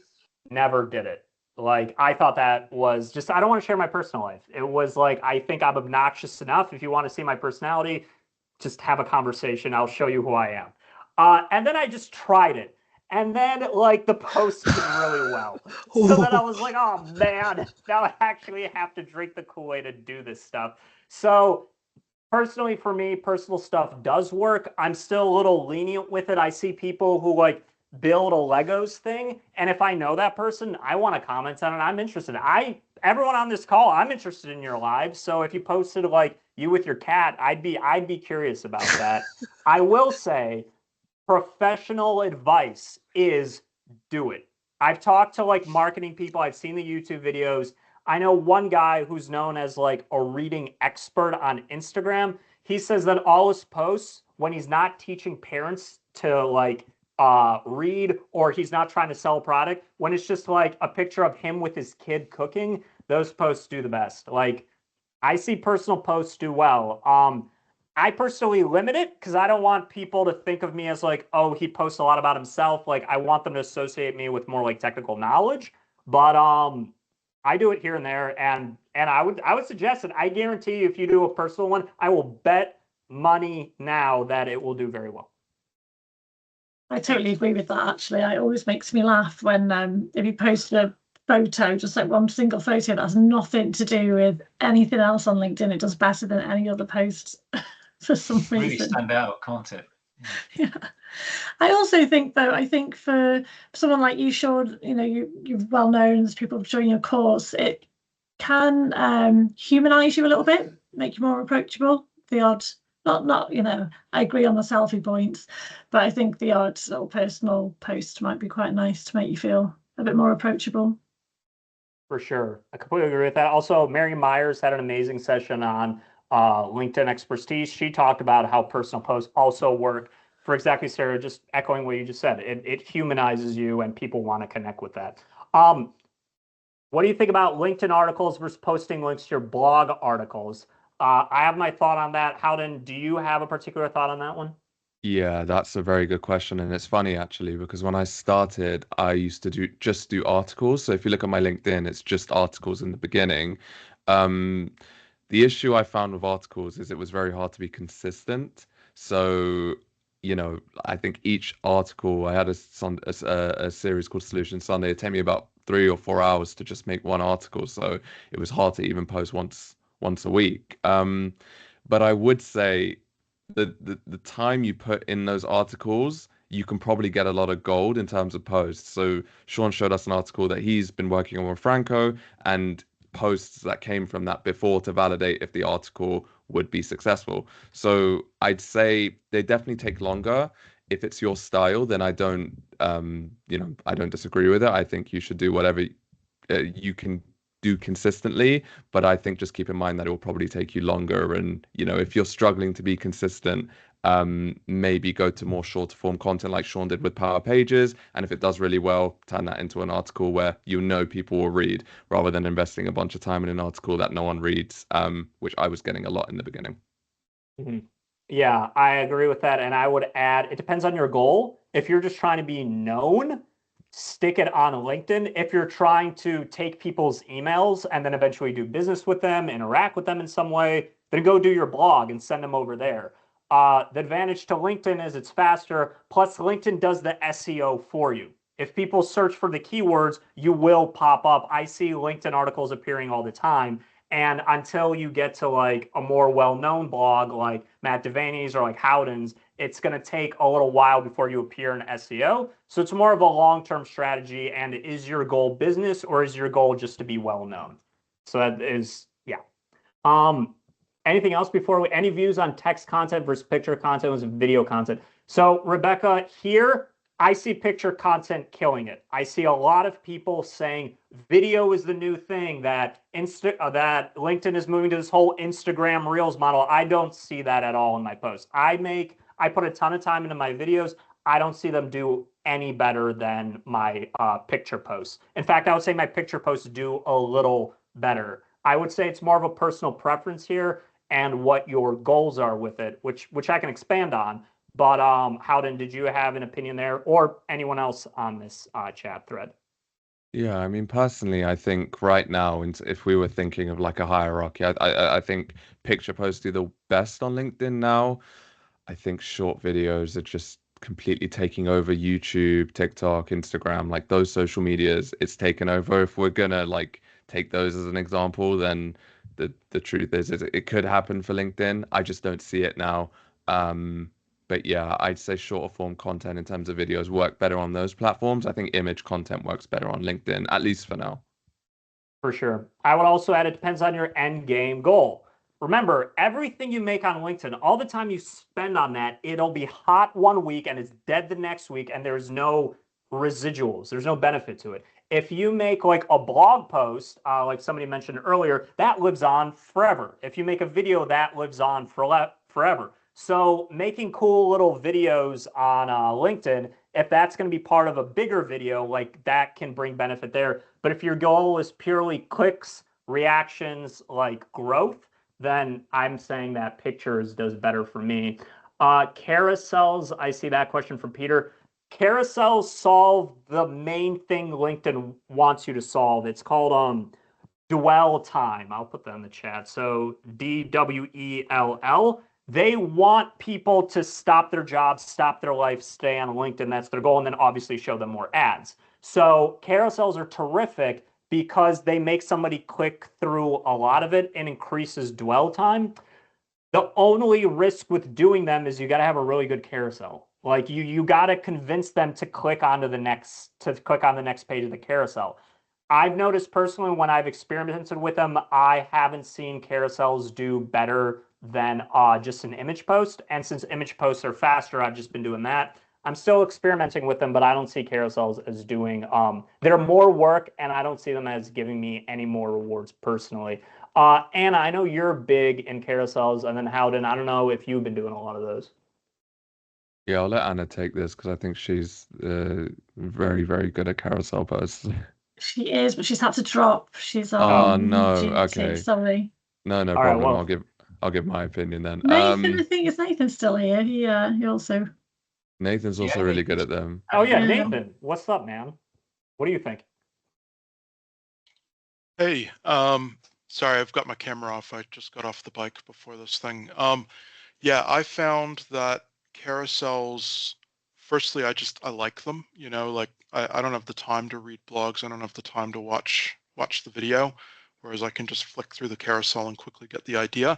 never did it. Like, I thought that was just, I don't want to share my personal life. It was like, I think I'm obnoxious enough. If you want to see my personality, just have a conversation. I'll show you who I am. And then I just tried it. And then, like, the post did really well. So then I was like, oh, man, now I actually have to drink the Kool-Aid and do this stuff. So personally, for me, personal stuff does work. I'm still a little lenient with it. I see people who, like, build a Legos thing, and if I know that person, I want to comment on it. I'm interested. Everyone on this call, I'm interested in your lives. So if you posted, like, you with your cat, I'd be curious about that. I will say, professional advice is do it. I've talked to like marketing people. I've seen the YouTube videos. I know one guy who's known as like a reading expert on Instagram. He says that all his posts, when he's not teaching parents to like read, or he's not trying to sell a product, when it's just like a picture of him with his kid cooking, those posts do the best. Like, I see personal posts do well. I personally limit it because I don't want people to think of me as like, oh, he posts a lot about himself. Like, I want them to associate me with more like technical knowledge. But I do it here and there, and I would suggest it. I guarantee you, if you do a personal one, I will bet money now that it will do very well. I totally agree with that, actually. It always makes me laugh when if you post a photo, just like one single photo that has nothing to do with anything else on LinkedIn, it does better than any other post for some reason. Really stand out, can't it? Yeah. I also think, though, I think for someone like you, Sean, you know, you're well known, there's people joining your course, it can humanize you a little bit, make you more approachable. The odd, not, you know, I agree on the selfie points, but I think the odd little personal post might be quite nice to make you feel a bit more approachable. For sure. I completely agree with that. Also, Mary Myers had an amazing session on LinkedIn expertise. She talked about how personal posts also work for exactly, Sarah, just echoing what you just said. It humanizes you and people want to connect with that. What do you think about LinkedIn articles versus posting links to your blog articles? I have my thought on that. Howden, do you have a particular thought on that one? Yeah, that's a very good question. And it's funny actually, because when I started, I used to just do articles. So if you look at my LinkedIn, it's just articles in the beginning. The issue I found with articles is it was very hard to be consistent. So, you know, I think each article, I had a series called Solution Sunday. It took me about 3 or 4 hours to just make one article. So it was hard to even post once a week. But I would say the time you put in those articles, you can probably get a lot of gold in terms of posts. So Sean showed us an article that he's been working on with Franco, and posts that came from that before to validate if the article would be successful. So I'd say they definitely take longer. If it's your style, then I don't disagree with it. I think you should do whatever you can do consistently, but I think just keep in mind that it will probably take you longer. And, you know, if you're struggling to be consistent, maybe go to more shorter form content like Sean did with Power Pages. And if it does really well, turn that into an article where you know people will read, rather than investing a bunch of time in an article that no one reads, which I was getting a lot in the beginning. Mm-hmm. Yeah, I agree with that. And I would add, it depends on your goal. If you're just trying to be known, stick it on LinkedIn. If you're trying to take people's emails and then eventually do business with them, interact with them in some way, then go do your blog and send them over there. The advantage to LinkedIn is it's faster. Plus, LinkedIn does the SEO for you. If people search for the keywords, you will pop up. I see LinkedIn articles appearing all the time. And until you get to like a more well-known blog like Matt Devaney's or like Howden's, it's going to take a little while before you appear in SEO. So it's more of a long-term strategy. And is your goal business, or is your goal just to be well-known? So that is, yeah. Anything else before any views on text content versus picture content versus video content? So Rebecca, here, I see picture content killing it. I see a lot of people saying video is the new thing, that that LinkedIn is moving to this whole Instagram Reels model. I don't see that at all in my posts. I put a ton of time into my videos. I don't see them do any better than my picture posts. In fact, I would say my picture posts do a little better. I would say it's more of a personal preference here and what your goals are with it, which I can expand on. But Howden, did you have an opinion there, or anyone else on this chat thread? Yeah, I mean, personally, I think right now, if we were thinking of like a hierarchy, I think picture posts do the best on LinkedIn now. I think short videos are just completely taking over YouTube, TikTok, Instagram, like those social medias. It's taken over. If we're gonna like take those as an example, then the truth is it could happen for LinkedIn. I just don't see it now. But yeah, I'd say shorter form content in terms of videos work better on those platforms. I think image content works better on LinkedIn, at least for now. For sure. I would also add, it depends on your end game goal. Remember, everything you make on LinkedIn, all the time you spend on that, it'll be hot one week and it's dead the next week, and there's no residuals. There's no benefit to it. If you make like a blog post, like somebody mentioned earlier, that lives on forever. If you make a video, that lives on forever. So making cool little videos on LinkedIn, if that's going to be part of a bigger video, like that can bring benefit there. But if your goal is purely clicks, reactions, like growth, then I'm saying that pictures does better for me. Carousels, I see that question from Peter. Carousels solve the main thing LinkedIn wants you to solve. It's called dwell time. I'll put that in the chat. So DWELL. They want people to stop their jobs, stop their life, stay on LinkedIn. That's their goal. And then obviously show them more ads. So carousels are terrific because they make somebody click through a lot of it and increases dwell time. The only risk with doing them is you got to have a really good carousel. Like you got to convince them to click on the next page of the carousel. I've noticed personally when I've experimented with them, I haven't seen carousels do better than just an image post. And since image posts are faster, I've just been doing that. I'm still experimenting with them, but I don't see carousels as doing, they're more work and I don't see them as giving me any more rewards personally. Anna, I know you're big in carousels, and then Howden, I don't know if you've been doing a lot of those. Yeah, I'll let Anna take this because I think she's very, very good at carousel posts. She is, but she's had to drop. She's Oh on no, duty, okay. sorry. No All right, problem. well, I'll give my opinion then. Nathan, I think is Nathan still here? He also. Nathan's also Yeah, really good at them. oh yeah, Yeah. Nathan, what's up, man? What do you think? Hey, sorry, I've got my camera off. I just got off the bike before this thing. Yeah, I found that carousels, firstly, I like them, you know, like I don't have the time to read blogs. I don't have the time to watch the video, whereas I can just flick through the carousel and quickly get the idea.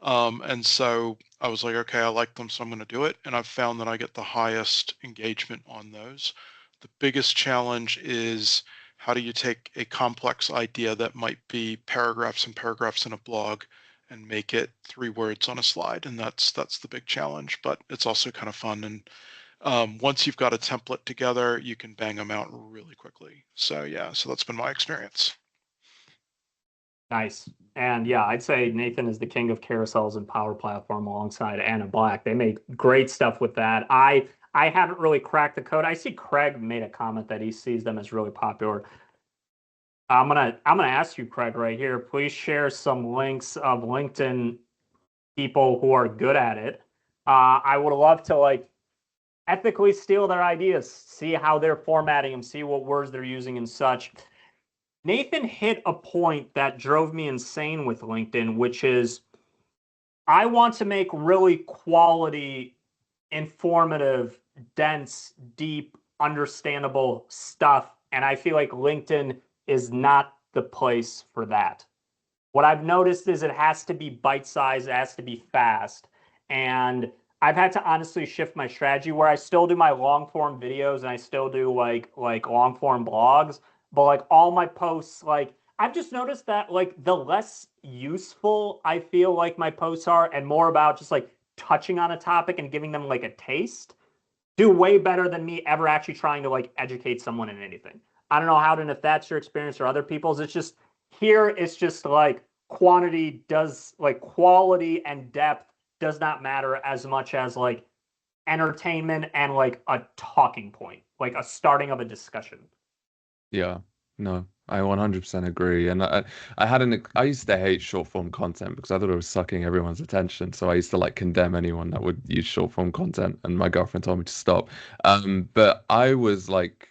And so I was like, okay, I like them, so I'm going to do it. And I've found that I get the highest engagement on those. The biggest challenge is how do you take a complex idea that might be paragraphs and paragraphs in a blog and make it 3 words on a slide? And that's the big challenge, but it's also kind of fun. And once you've got a template together, you can bang them out really quickly. So yeah, so that's been my experience. Nice. And yeah, I'd say Nathan is the king of carousels and Power Platform alongside Anna Black. They make great stuff with that. I haven't really cracked the code. I see Craig made a comment that he sees them as really popular. I'm gonna ask you, Craig, right here. Please share some links of LinkedIn people who are good at it. I would love to like ethically steal their ideas, see how they're formatting them, see what words they're using and such. Nathan hit a point that drove me insane with LinkedIn, which is I want to make really quality, informative, dense, deep, understandable stuff. And I feel like LinkedIn is not the place for that. What I've noticed is it has to be bite-sized, it has to be fast. And I've had to honestly shift my strategy where I still do my long-form videos and I still do like long-form blogs, but like all my posts, like I've just noticed that like the less useful I feel like my posts are and more about just like touching on a topic and giving them like a taste, do way better than me ever actually trying to like educate someone in anything. I don't know, Howden, if that's your experience or other people's. It's just here, it's just like quantity does like quality and depth does not matter as much as like entertainment and like a talking point, like a starting of a discussion. Yeah, no, I 100% agree. And I used to hate short form content because I thought it was sucking everyone's attention. So I used to like condemn anyone that would use short form content, and my girlfriend told me to stop. But I was like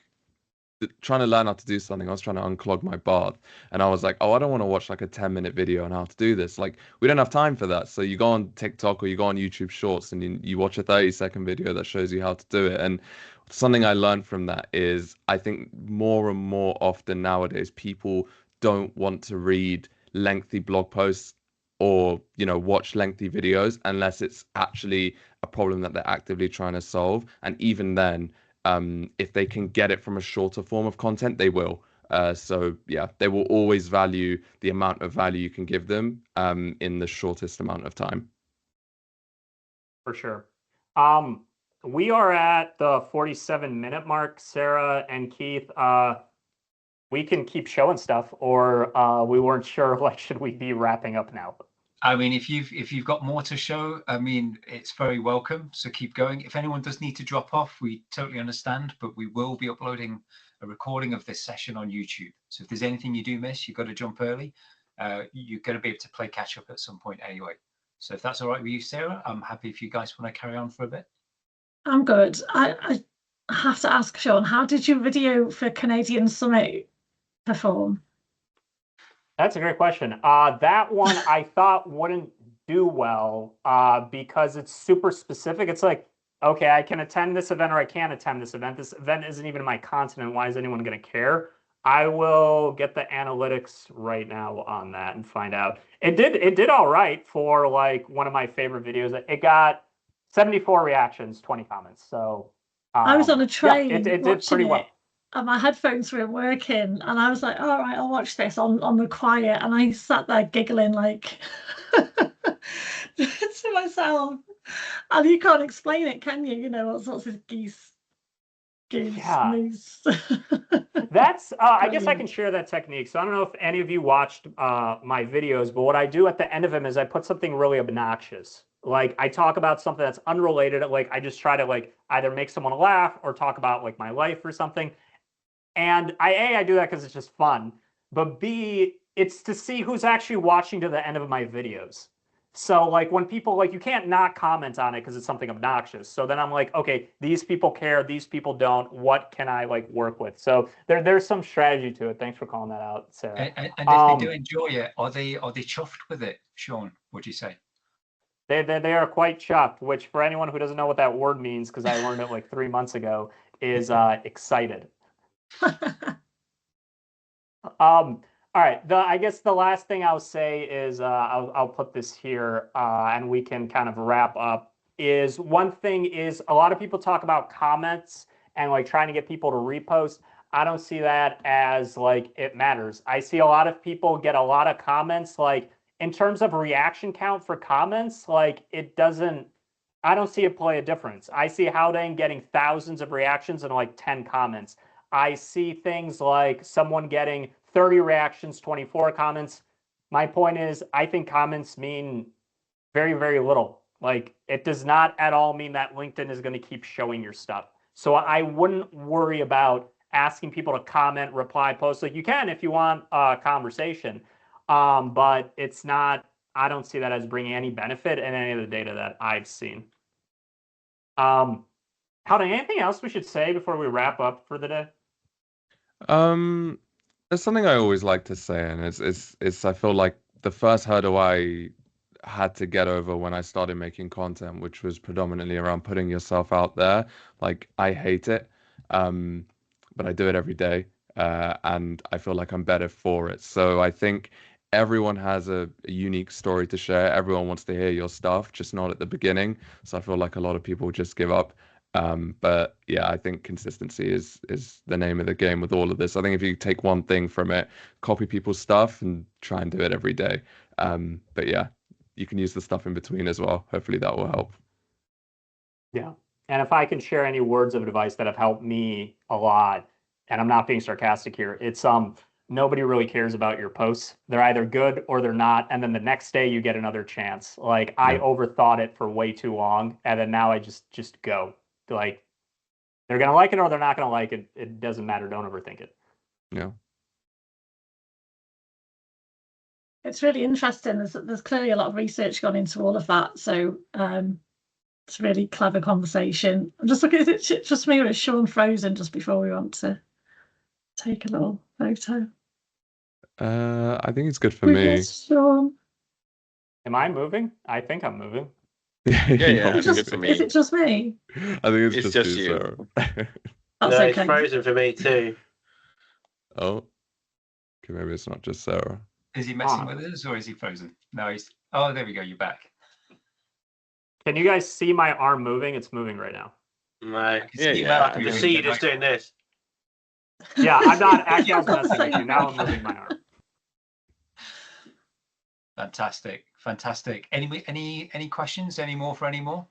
trying to learn how to do something. I was trying to unclog my bath, and I was like, oh, I don't want to watch like a 10-minute video on how to do this. Like, we don't have time for that. So you go on TikTok or you go on YouTube Shorts and you watch a 30-second video that shows you how to do it. And something I learned from that is I think more and more often nowadays people don't want to read lengthy blog posts or watch lengthy videos unless it's actually a problem that they're actively trying to solve. And even then, if they can get it from a shorter form of content, they will. So yeah, they will always value the amount of value you can give them in the shortest amount of time. For sure. we are at the 47-minute mark, Sarah and Keith. We can keep showing stuff, or we weren't sure, like, should we be wrapping up now? I mean, if you've got more to show, I mean, it's very welcome. So keep going. If anyone does need to drop off, we totally understand, but we will be uploading a recording of this session on YouTube. So if there's anything you do miss, you've got to jump early. You're going to be able to play catch up at some point anyway. So if that's all right with you, Sarah, I'm happy if you guys want to carry on for a bit. I'm good. I have to ask, Sean, how did your video for Canadian Summit perform? That's a great question. That one I thought wouldn't do well because it's super specific. It's like, okay, I can attend this event or I can't attend this event. This event isn't even my continent. Why is anyone going to care? I will get the analytics right now on that and find out. It did all right for like one of my favorite videos. It got 74 reactions, 20 comments. So I was on a train. Yeah, it did pretty well. And my headphones weren't working, and I was like, all right, I'll watch this on the quiet. And I sat there giggling like to myself. And you can't explain it, can you? You know, all sorts of geese moose. That's I guess I can share that technique. So I don't know if any of you watched my videos, but what I do at the end of them is I put something really obnoxious. Like I talk about something that's unrelated. Like I just try to like either make someone laugh or talk about like my life or something. And I do that because it's just fun. But B, it's to see who's actually watching to the end of my videos. So like when people like, you can't not comment on it because it's something obnoxious. So then I'm like, okay, these people care, these people don't. What can I like work with? So there's some strategy to it. Thanks for calling that out, Sarah. And if they do enjoy it, are they chuffed with it, Sean? Would you say? They are quite chuffed, which for anyone who doesn't know what that word means, because I learned it like 3 months ago, is excited. All right. I guess the last thing I'll say is I'll put this here and we can kind of wrap up. Is one thing is a lot of people talk about comments and like trying to get people to repost. I don't see that as like it matters. I see a lot of people get a lot of comments. Like in terms of reaction count for comments, like it doesn't. I don't see it play a difference. I see Howdang getting thousands of reactions and like 10 comments. I see things like someone getting 30 reactions, 24 comments. My point is, I think comments mean very, very little. Like, it does not at all mean that LinkedIn is going to keep showing your stuff. So I wouldn't worry about asking people to comment, reply, post. Like, you can if you want a conversation, but it's not, I don't see that as bringing any benefit in any of the data that I've seen. Howdang, anything else we should say before we wrap up for the day? There's something I always like to say, and it's I feel like the first hurdle I had to get over when I started making content, which was predominantly around putting yourself out there. Like I hate it, but I do it every day, and I feel like I'm better for it. So I think everyone has a unique story to share. Everyone wants to hear your stuff, just not at the beginning. So I feel like a lot of people just give up. But yeah, I think consistency is the name of the game with all of this. I think if you take one thing from it, copy people's stuff and try and do it every day. But yeah, you can use the stuff in between as well. Hopefully that will help. Yeah. And if I can share any words of advice that have helped me a lot, and I'm not being sarcastic here, it's nobody really cares about your posts. They're either good or they're not. And then the next day you get another chance. Like I overthought it for way too long. And then now I just go. Like they're gonna like it or they're not gonna like it. It doesn't matter. Don't overthink it. Yeah. It's really interesting. There's clearly a lot of research gone into all of that. So it's a really clever conversation. I'm just looking at it. Just me or is Sean frozen just before we want to take a little photo? I think it's good for me. Sean. Am I moving? I think I'm moving. Yeah, it's good for me. Is it just me? I think it's just you. That's no, okay. it's frozen for me too. Oh, okay, maybe it's not just Sarah. Is he messing with us or is he frozen? No, he's. Oh, there we go. You're back. Can you guys see my arm moving? It's moving right now. No, yeah. I can just see you just doing this. Yeah, I'm not actually. I was messing with you. Now I'm moving my arm. Fantastic. Any questions? Any more for any more?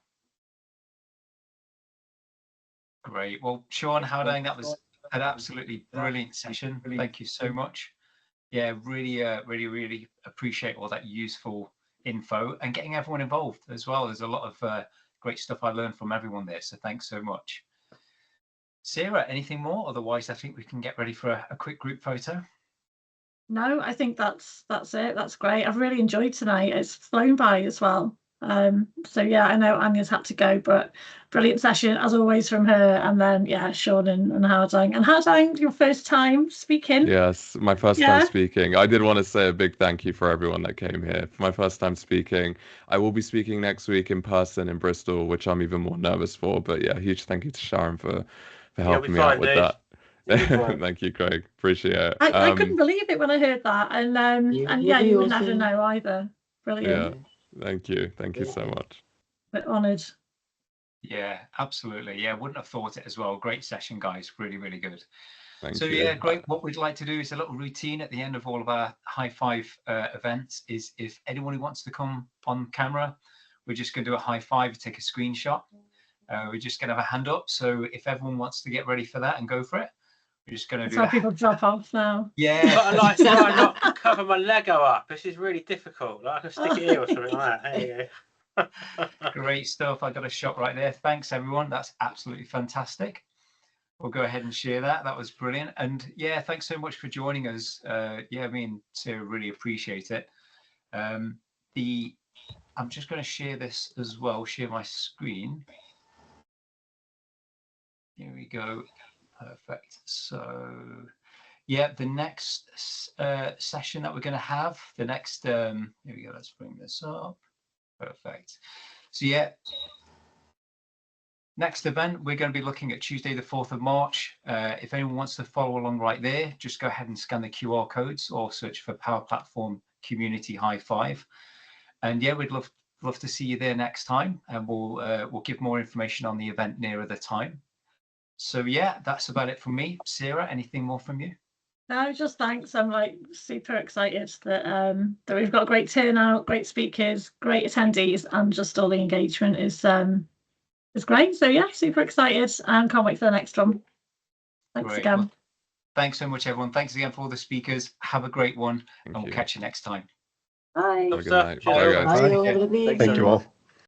Great. Well, Sean Howdang, that was an absolutely brilliant session. Thank you so much. Yeah, really appreciate all that useful info and getting everyone involved as well. There's a lot of great stuff I learned from everyone there. So thanks so much. Sarah, anything more? Otherwise, I think we can get ready for a quick group photo. No, I think that's it. That's great. I've really enjoyed tonight. It's flown by as well. So yeah, I know Anya's had to go, but brilliant session as always from her. And then yeah, Sean and Howdang. And Howdang, your first time speaking? Yes, my first time speaking. I did want to say a big thank you for everyone that came here. For my first time speaking. I will be speaking next week in person in Bristol, which I'm even more nervous for. But yeah, huge thank you to Sharon for helping me out with that. Thank you, Craig. Appreciate it. I couldn't believe it when I heard that. And yeah, you would never know either. Brilliant. Yeah. Thank you so much. We're honoured. Yeah, absolutely. Yeah, wouldn't have thought it as well. Great session, guys. Really good. Thank you. Yeah, great. What we'd like to do is a little routine at the end of all of our high five events is if anyone who wants to come on camera, we're just going to do a high five, take a screenshot. We're just going to have a hand up. So if everyone wants to get ready for that and go for it, we're just going to do that. That's how people drop off now. Yeah. But I like try and not cover my Lego up. This is really difficult. Like I can stick it here or something like that. There you go. Great stuff. I got a shot right there. Thanks, everyone. That's absolutely fantastic. We'll go ahead and share that. That was brilliant. And yeah, thanks so much for joining us. Yeah, me and Sarah really appreciate it. I'm just going to share this as well, share my screen. Here we go. Perfect. So yeah, the next session that we're going to have, the next, here we go, let's bring this up. Perfect. So yeah, next event, we're going to be looking at Tuesday, the 4th of March. If anyone wants to follow along right there, just go ahead and scan the QR codes or search for Power Platform Community High Five. And yeah, we'd love to see you there next time. And we'll give more information on the event nearer the time. So yeah, that's about it from me. Sarah, anything more from you? No, just thanks. I'm like super excited that we've got a great turnout, great speakers, great attendees, and just all the engagement is great. So yeah, super excited and can't wait for the next one. Thanks Great. again. Well, thanks so much, everyone. Thanks again for all the speakers. Have a great one, and we'll catch you next time. Bye. Have a good night. Bye, Bye, guys. Bye, Thank Thank you you all.